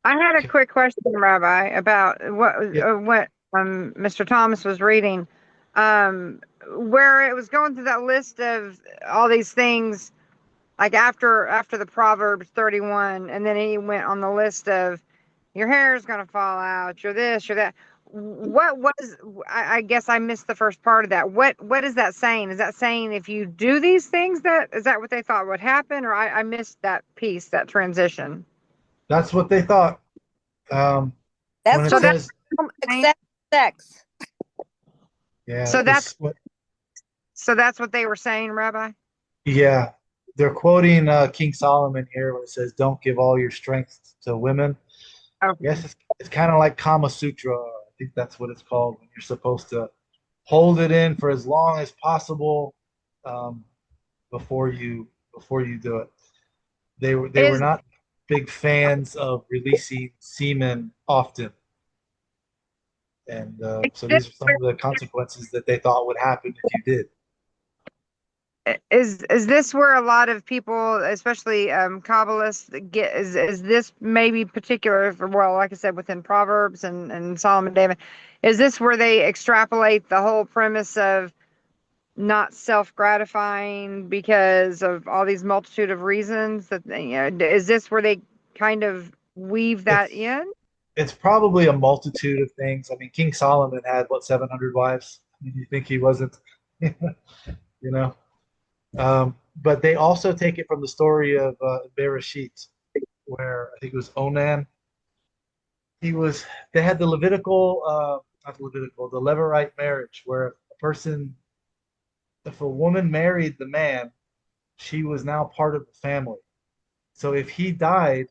I had a Okay. quick question, Rabbi, about Yeah. what Mr. Thomas was reading, where it was going through that list of all these things, like after the Proverbs 31, and then he went on the list of your hair is going to fall out, you're this, you're that. What was I guess I missed the first part of that. What is that saying? Is that saying if you do these things, that is that what they thought would happen, or I missed that piece, that transition? That's what they thought. Um, when That's it So what that says, accept sex. yeah, so that's it's what, so that's what they were saying, Rabbi. yeah, they're quoting King Solomon here when it says, "Don't give all your strength to women." Okay. Yes, it's kind of like Kama Sutra. I think that's what it's called when you're supposed to hold it in for as long as possible um, before before you do it. They were Is not big fans of releasing semen often, and so this these are some of the consequences that they thought would happen if you did. is this where a lot of people, especially Kabbalists, get is this maybe particular for, well, like I said, within Proverbs and Solomon David, is this where they extrapolate the whole premise of not self-gratifying because of all these multitude of reasons that is this where they kind of weave that It's in? it's probably a multitude of things. I mean, King Solomon had what 700 wives. I mean, you think he wasn't, you know? But they also take it from the story of Bereshit, where I think it was Onan. He was. They had the Levitical, not the Levitical, the Levirate marriage, where a person, if a woman married the man, she was now part of the family. So if he died,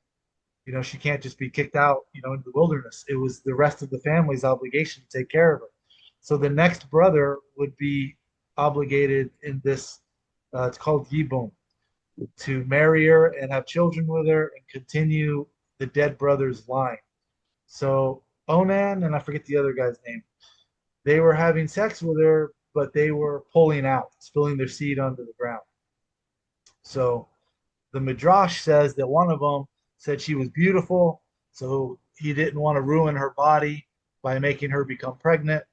she can't just be kicked out, into the wilderness. It was the rest of the family's obligation to take care of her. So the next brother would be obligated in this, it's called Yibum, to marry her and have children with her and continue the dead brother's line. So Onan, and I forget the other guy's name, they were having sex with her, but they were pulling out, spilling their seed onto the ground. So the Midrash says that one of them said she was beautiful, so he didn't want to ruin her body by making her become pregnant.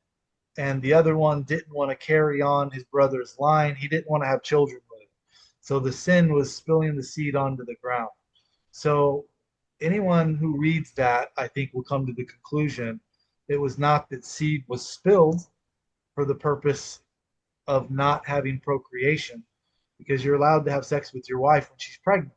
And the other one didn't want to carry on his brother's line. He didn't want to have children with him. So the sin was spilling the seed onto the ground. So anyone who reads that, I think, will come to the conclusion it was not that seed was spilled for the purpose of not having procreation, because you're allowed to have sex with your wife when she's pregnant.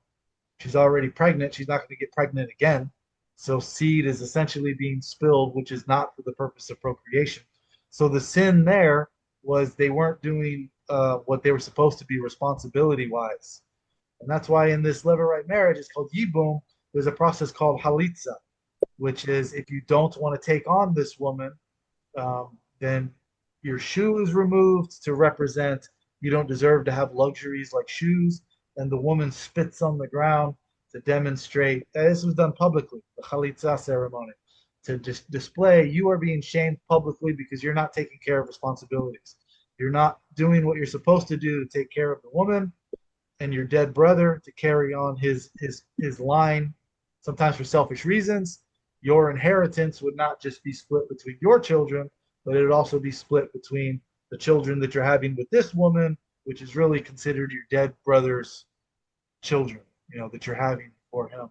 She's already pregnant. She's not going to get pregnant again. So seed is essentially being spilled, which is not for the purpose of procreation. So the sin there was they weren't doing what they were supposed to be responsibility wise. And that's why in this Levirate marriage, it's called Yibum. There's a process called Halitza, which is if you don't want to take on this woman, then your shoe is removed to represent you don't deserve to have luxuries like shoes, and the woman spits on the ground to demonstrate. This was done publicly, the chalitza ceremony, to just display you are being shamed publicly because you're not taking care of responsibilities. You're not doing what you're supposed to do to take care of the woman and your dead brother, to carry on his line, sometimes for selfish reasons. Your inheritance would not just be split between your children, but it would also be split between the children that you're having with this woman, which is really considered your dead brother's children, that you're having for him.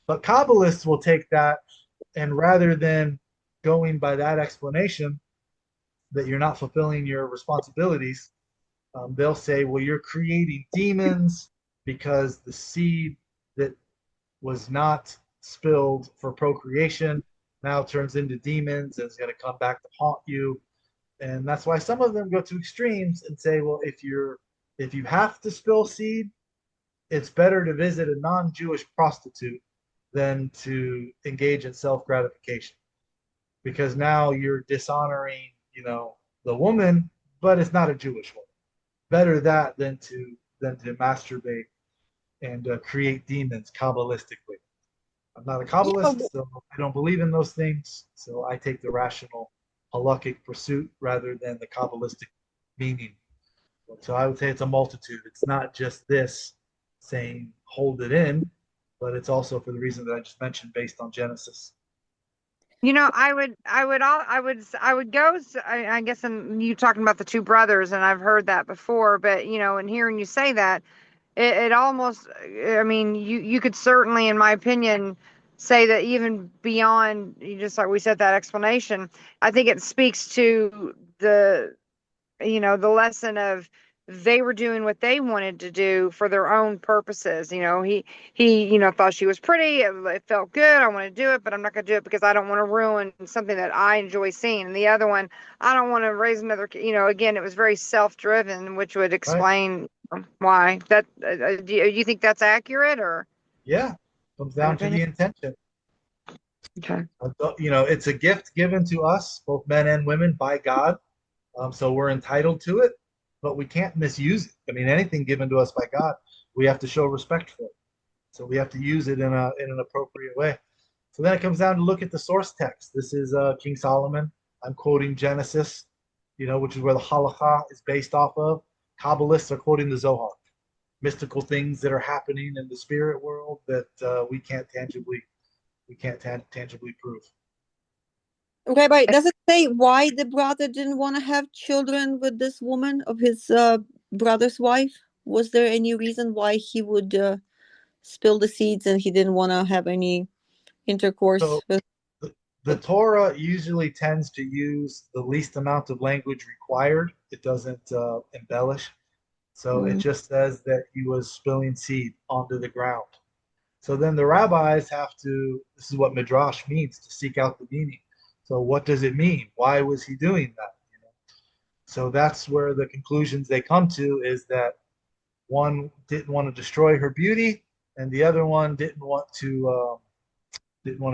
But Kabbalists will take that, and rather than going by that explanation that you're not fulfilling your responsibilities, they'll say, well, you're creating demons because the seed that was not spilled for procreation now turns into demons and is going to come back to haunt you. And that's why some of them go to extremes and say, well, if you have to spill seed, it's better to visit a non-Jewish prostitute than to engage in self-gratification, because now you're dishonoring, the woman, but it's not a Jewish woman. Better that than to masturbate and create demons kabbalistically. I'm not a Yeah, Kabbalist, so I don't believe in those things. So I take the rational halakhic pursuit rather than the Kabbalistic meaning. So I would say it's a multitude. It's not just this saying hold it in, but it's also for the reason that I just mentioned based on Genesis. I would go. I guess, and you talking about the two brothers, and I've heard that before. But and hearing you say that, it almost. I mean, you could certainly, in my opinion, say that even beyond just like we said that explanation. I think it speaks to the lesson of they were doing what they wanted to do for their own purposes. He thought she was pretty. It felt good. I want to do it, but I'm not going to do it because I don't want to ruin something that I enjoy seeing. And the other one, I don't want to raise another kid. Again, it was very self-driven, which would Right? explain why. That do you think that's accurate, or Yeah. Comes an down to opinion? the intention. Okay. It's a gift given to us, both men and women, by God. So we're entitled to it, but we can't misuse it. I mean, anything given to us by God, we have to show respect for it. So we have to use it in an appropriate way. So then it comes down to look at the source text. This is King Solomon. I'm quoting Genesis, which is where the halakha is based off of. Kabbalists are quoting the Zohar, mystical things that are happening in the spirit world that we can't tangibly prove. Rabbi, does it say why the brother didn't want to have children with this woman of his brother's wife? Was there any reason why he would spill the seeds and he didn't want to have any intercourse So with? the Torah usually tends to use the least amount of language required. It doesn't embellish. So it just says that he was spilling seed onto the ground. So then the rabbis have to, this is what midrash means, to seek out the meaning. So what does it mean? Why was he doing that? So that's where the conclusions they come to is that one didn't want to destroy her beauty, and the other one didn't want to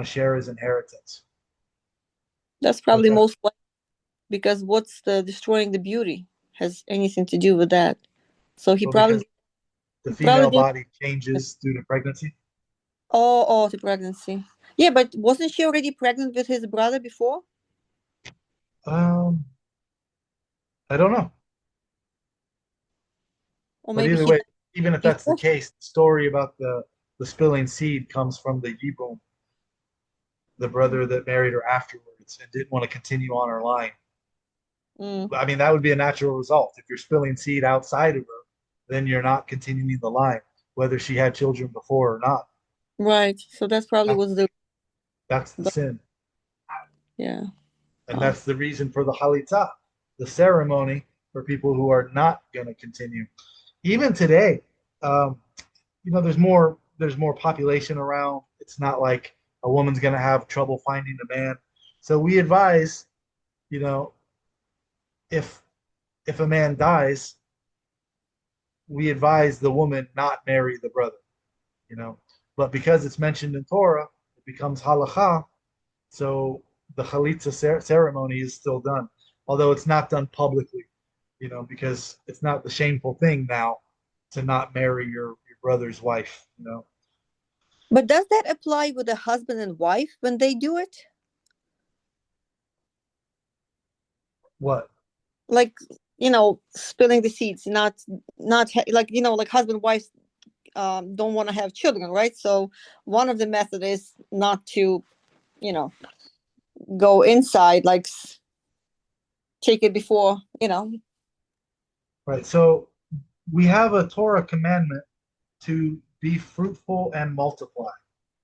share his inheritance. That's But probably that's, most likely, because what's the destroying the beauty has anything to do with that? So he well, because probably the probably female did. body changes due to pregnancy. Oh, the pregnancy. Yeah, but wasn't she already pregnant with his brother before? Um, I don't know. Or But maybe either he way, died even if that's the before? case, the story about the spilling seed comes from the Yibum, the brother that married her afterwards and didn't want to continue on her line. Mm, I mean, that would be a natural result. If you're spilling seed outside of her, then you're not continuing the line, whether she had children before or not. right. So that's probably That, was the. that's the But sin. yeah. And that's the reason for the halitza, the ceremony for people who are not going to continue. Even today, um, there's more population around. It's not like a woman's going to have trouble finding a man. So we advise, you know, if if a man dies, we advise the woman not marry the brother, you know. But because it's mentioned in Torah, it becomes halacha. So the chalitza ceremony is still done, although it's not done publicly, because it's not the shameful thing now to not marry your brother's wife, But does that apply with a husband and wife when they do it? What? Like, spilling the seeds, like husband wives don't want to have children, right? So one of the methods is not to, you know, go inside, like take it before, Right. So we have a Torah commandment to be fruitful and multiply.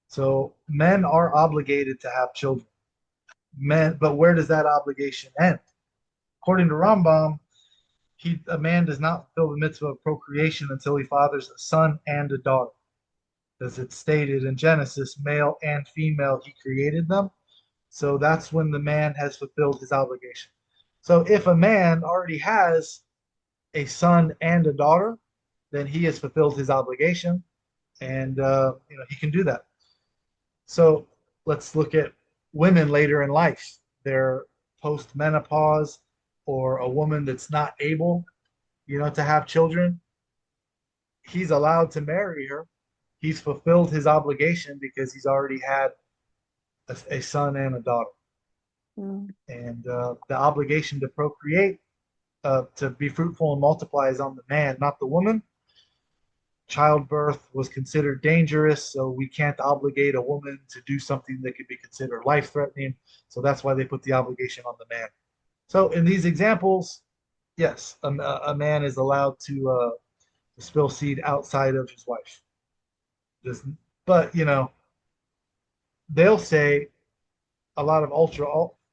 So men are obligated to have children. But where does that obligation end? According to Rambam, a man does not fulfill the mitzvah of procreation until he fathers a son and a daughter. As it's stated in Genesis, male and female, he created them. So that's when the man has fulfilled his obligation. So if a man already has a son and a daughter, then he has fulfilled his obligation, and he can do that. So let's look at women later in life. They're post menopause, or a woman that's not able, to have children. He's allowed to marry her. He's fulfilled his obligation because he's already had a son and a daughter. Mm. And the obligation to procreate, to be fruitful and multiply, is on the man, not the woman. Childbirth was considered dangerous, so we can't obligate a woman to do something that could be considered life threatening. So that's why they put the obligation on the man. So in these examples, yes, a man is allowed to spill seed outside of his wife. Just, but they'll say, a lot of ultra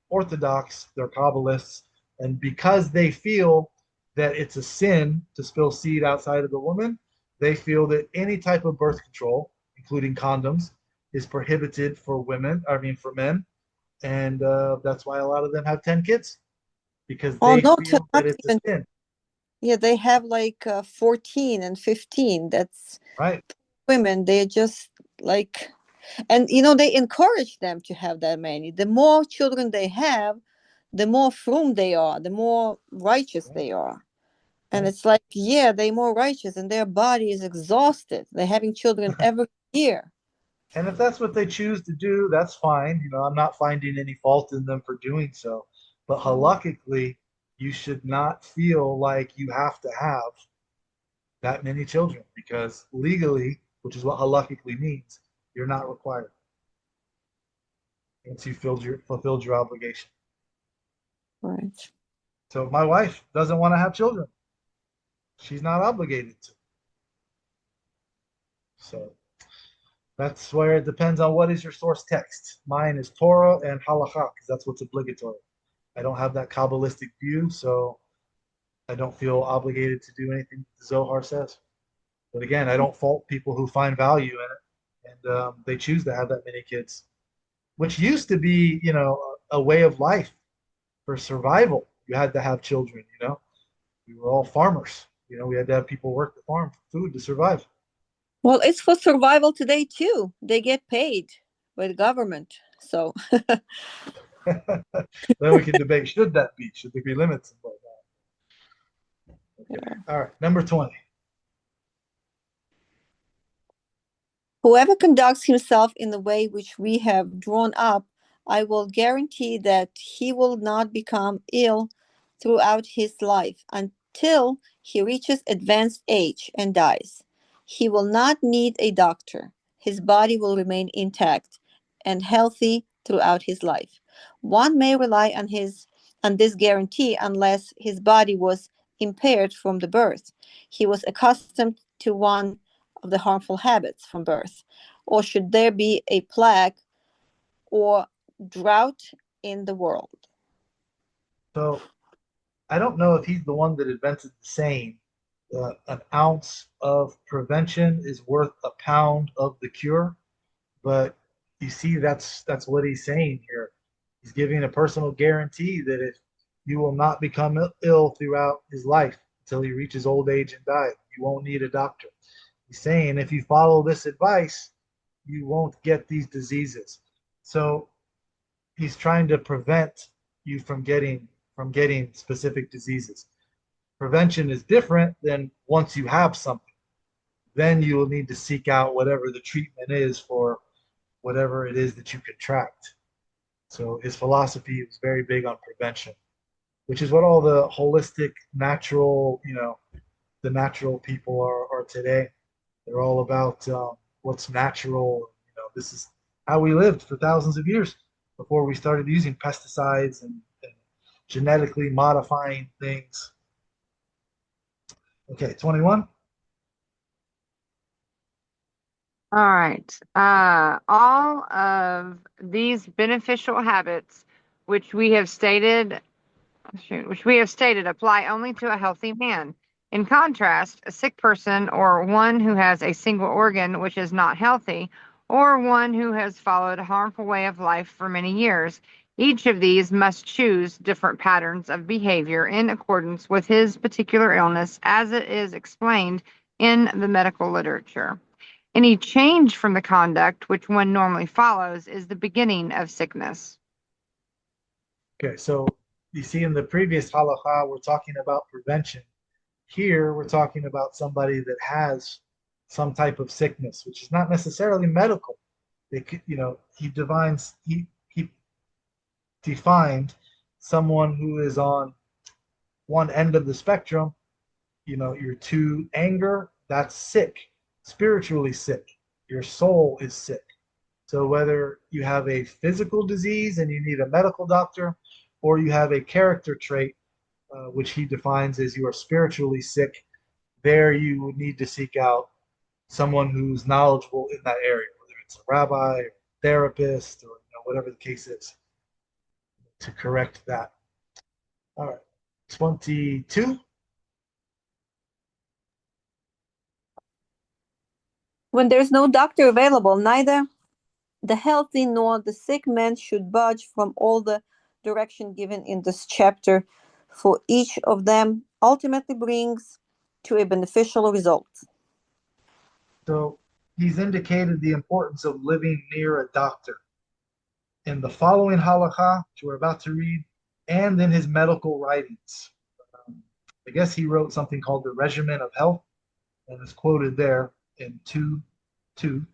orthodox, they're Kabbalists, and because they feel that it's a sin to spill seed outside of the woman, they feel that any type of birth control, including condoms, is prohibited for women. I mean, for men, and that's why a lot of them have 10 kids, because Oh they no, feel that not it's a even. sin, Yeah, they have like 14 and 15. That's right? women. They're just like, and they encourage them to have that many. The more children they have, the more frum they are, the more righteous they are. And it's like, yeah, they're more righteous and their body is exhausted. They're having children every year. And if that's what they choose to do, that's fine. I'm not finding any fault in them for doing so. But halakhically, you should not feel like you have to have that many children because legally, which is what halakhically means, you're not required once you fulfilled your obligation. Right. So my wife doesn't want to have children. She's not obligated to. So that's where it depends on what is your source text. Mine is Torah and halakha because that's what's obligatory. I don't have that Kabbalistic view, so I don't feel obligated to do anything the Zohar says. But again, I don't fault people who find value in it and they choose to have that many kids, which used to be, a way of life for survival. You had to have children. We were all farmers. We had to have people work the farm for food to survive. Well, it's for survival today too. They get paid by the government. So Then we can debate, should that be? Should there be limits and whatnot? Okay. All right. Number 20. whoever conducts himself in the way which we have drawn up, I will guarantee that he will not become ill throughout his life until he reaches advanced age and dies. He will not need a doctor. His body will remain intact and healthy throughout his life. One may rely on this guarantee unless his body was impaired from the birth. He was accustomed to one of the harmful habits from birth, or should there be a plague or drought in the world. So I don't know if he's the one that invented the saying, an ounce of prevention is worth a pound of the cure. But you see, that's what he's saying here. He's giving a personal guarantee that if you will not become ill throughout his life until he reaches old age and dies, you won't need a doctor. He's saying if you follow this advice, you won't get these diseases. So he's trying to prevent you from getting specific diseases. Prevention is different than once you have something. Then you will need to seek out whatever the treatment is for whatever it is that you contract. So his philosophy was very big on prevention, which is what all the holistic, natural, the natural people are today. They're all about what's natural. This is how we lived for thousands of years before we started using pesticides and genetically modifying things. Okay, 21. All right. All of these beneficial habits, which we have stated, apply only to a healthy man. In contrast, a sick person or one who has a single organ which is not healthy, or one who has followed a harmful way of life for many years, each of these must choose different patterns of behavior in accordance with his particular illness as it is explained in the medical literature. Any change from the conduct which one normally follows is the beginning of sickness. Okay, so you see in the previous halakha, we're talking about prevention. Here, we're talking about somebody that has some type of sickness, which is not necessarily medical. They could, he defined someone who is on one end of the spectrum. You're too anger, that's sick, spiritually sick. Your soul is sick. So whether you have a physical disease and you need a medical doctor, or you have a character trait, which he defines as you are spiritually sick, there you would need to seek out someone who's knowledgeable in that area, whether it's a rabbi, or therapist, or whatever the case is, to correct that. All right, 22. When there is no doctor available, neither the healthy nor the sick man should budge from all the direction given in this chapter, for each of them ultimately brings to a beneficial result. So he's indicated the importance of living near a doctor in the following halakha, which we're about to read, and in his medical writings. I guess he wrote something called the Regimen of Health, and it's quoted there in 2:2.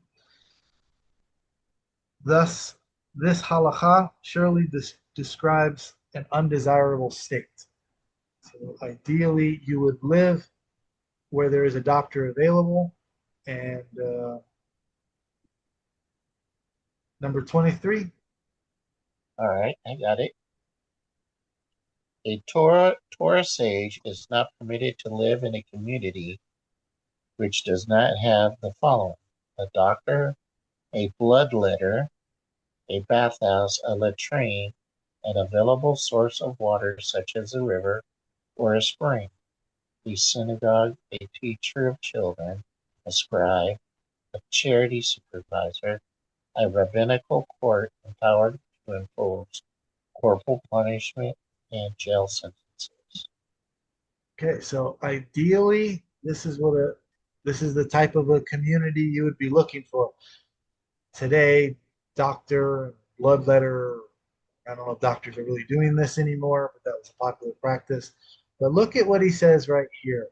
Thus, this halacha surely describes an undesirable state. So ideally, you would live where there is a doctor available. And number 23. All right, I got it. A Torah sage is not permitted to live in a community which does not have the following: a doctor, a bloodletter, a bathhouse, a latrine, an available source of water such as a river or a spring, a synagogue, a teacher of children, a scribe, a charity supervisor, a rabbinical court empowered to impose corporal punishment and jail sentences. Okay, so ideally, this is the type of a community you would be looking for. Today, doctor, bloodletter, I don't know if doctors are really doing this anymore, but that was a popular practice. But look at what he says right here.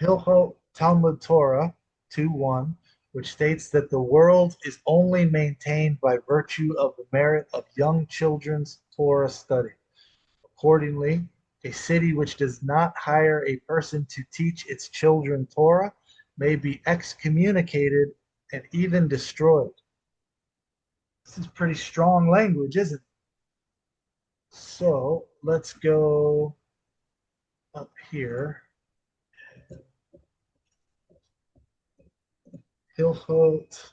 Hilchot Talmud Torah 2:1, which states that the world is only maintained by virtue of the merit of young children's Torah study. Accordingly, a city which does not hire a person to teach its children Torah may be excommunicated and even destroyed. This is pretty strong language, isn't it? So let's go up here. Hilchot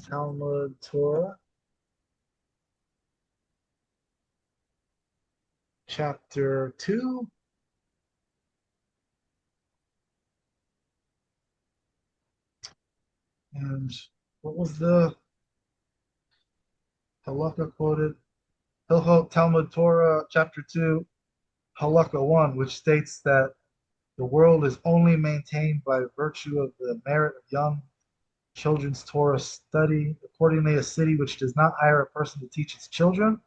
Talmud Torah, chapter 2. And what was the halakha quoted? Hilchot Talmud Torah, chapter 2, halakha 1, which states that the world is only maintained by virtue of the merit of young children's Torah study. Accordingly, a city which does not hire a person to teach its children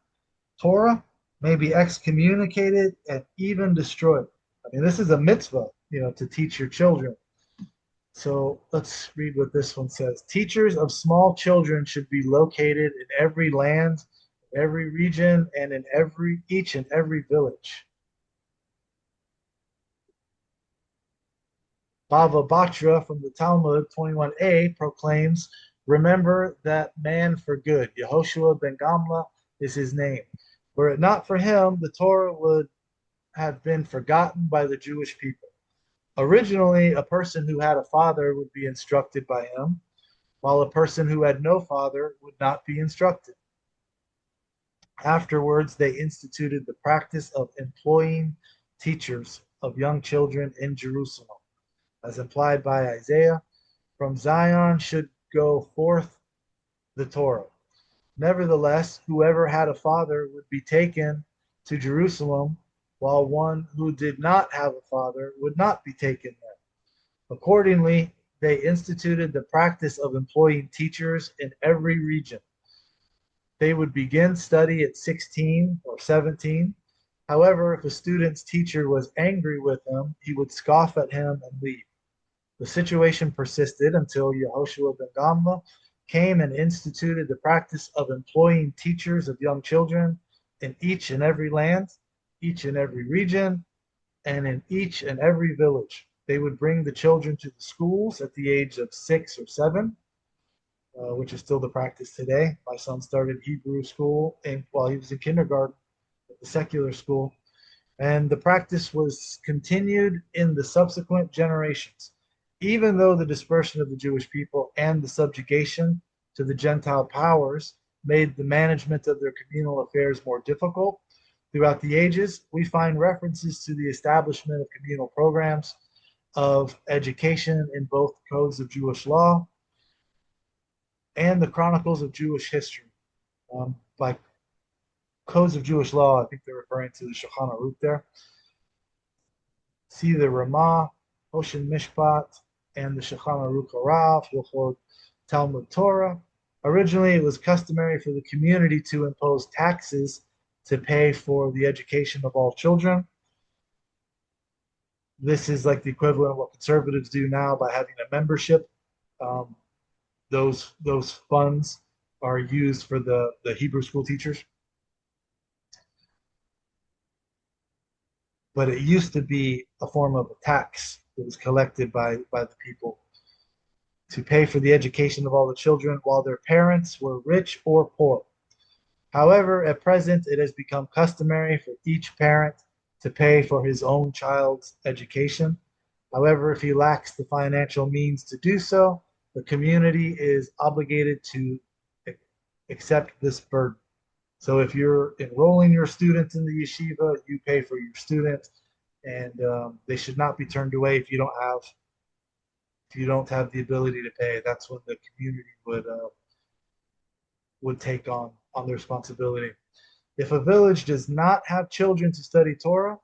Torah may be excommunicated and even destroyed. I mean, this is a mitzvah, to teach your children. So let's read what this one says. Teachers of small children should be located in every land, every region, and in each and every village. Bava Batra from the Talmud 21a proclaims, remember that man for good. Yehoshua ben Gamla is his name. Were it not for him, the Torah would have been forgotten by the Jewish people. Originally, a person who had a father would be instructed by him, while a person who had no father would not be instructed. Afterwards, they instituted the practice of employing teachers of young children in Jerusalem, as implied by Isaiah. From Zion should go forth the Torah. Nevertheless, whoever had a father would be taken to Jerusalem, while one who did not have a father would not be taken there. Accordingly, they instituted the practice of employing teachers in every region. They would begin study at 16 or 17. However, if a student's teacher was angry with him, he would scoff at him and leave. The situation persisted until Yehoshua ben Gamla came and instituted the practice of employing teachers of young children in each and every land, each and every region, and in each and every village. They would bring the children to the schools at the age of 6 or 7, which is still the practice today. My son started Hebrew school while he was in kindergarten at the secular school. And the practice was continued in the subsequent generations. Even though the dispersion of the Jewish people and the subjugation to the Gentile powers made the management of their communal affairs more difficult, throughout the ages, we find references to the establishment of communal programs of education in both codes of Jewish law and the chronicles of Jewish history. By codes of Jewish law, I think they're referring to the Shulchan Aruch there. See the Ramah, Hoshen Mishpat, and the Shulchan Aruch Harav, Hilchot Talmud Torah. Originally, it was customary for the community to impose taxes to pay for the education of all children. This is like the equivalent of what conservatives do now by having a membership. Um, those funds are used for the Hebrew school teachers. But it used to be a form of a tax that was collected by the people to pay for the education of all the children while their parents were rich or poor. However, at present, it has become customary for each parent to pay for his own child's education. However, if he lacks the financial means to do so, the community is obligated to accept this burden. So if you're enrolling your students in the yeshiva, you pay for your students, and they should not be turned away if you don't have the ability to pay. That's when the community would take on the responsibility. If a village does not have children to study Torah,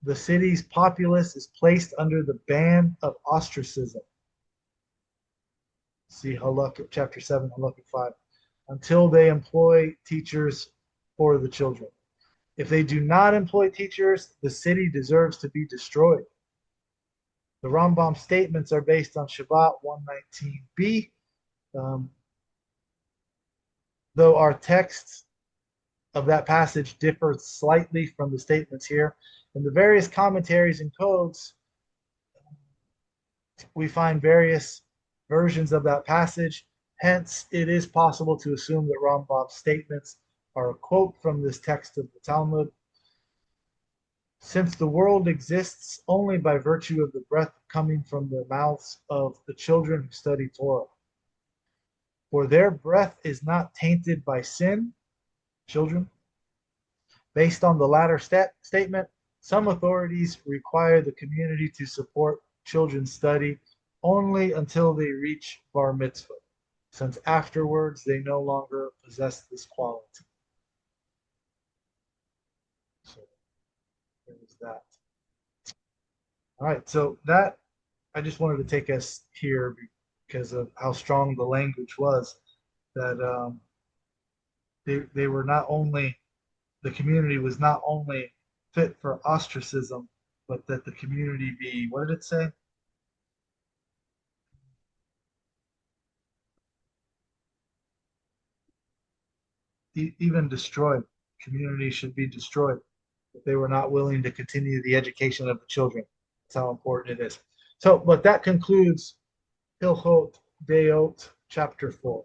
the city's populace is placed under the ban of ostracism. See Halakha, chapter 7, Halakha 5. Until they employ teachers for the children. If they do not employ teachers, the city deserves to be destroyed. The Rambam statements are based on Shabbat 119b, though our texts of that passage differ slightly from the statements here. In the various commentaries and codes, we find various versions of that passage. Hence, it is possible to assume that Rambam's statements are a quote from this text of the Talmud. Since the world exists only by virtue of the breath coming from the mouths of the children who study Torah, for their breath is not tainted by sin, children. Based on the latter statement, some authorities require the community to support children's study only until they reach bar mitzvah, since afterwards they no longer possess this quality. So there is that. All right, so that I just wanted to take us here because of how strong the language was. That they were not only the community was not only fit for ostracism, but that the community be, what did it say? Even destroyed. Community should be destroyed if they were not willing to continue the education of the children. That's how important it is. So, but that concludes Hilchot Deot, chapter 4.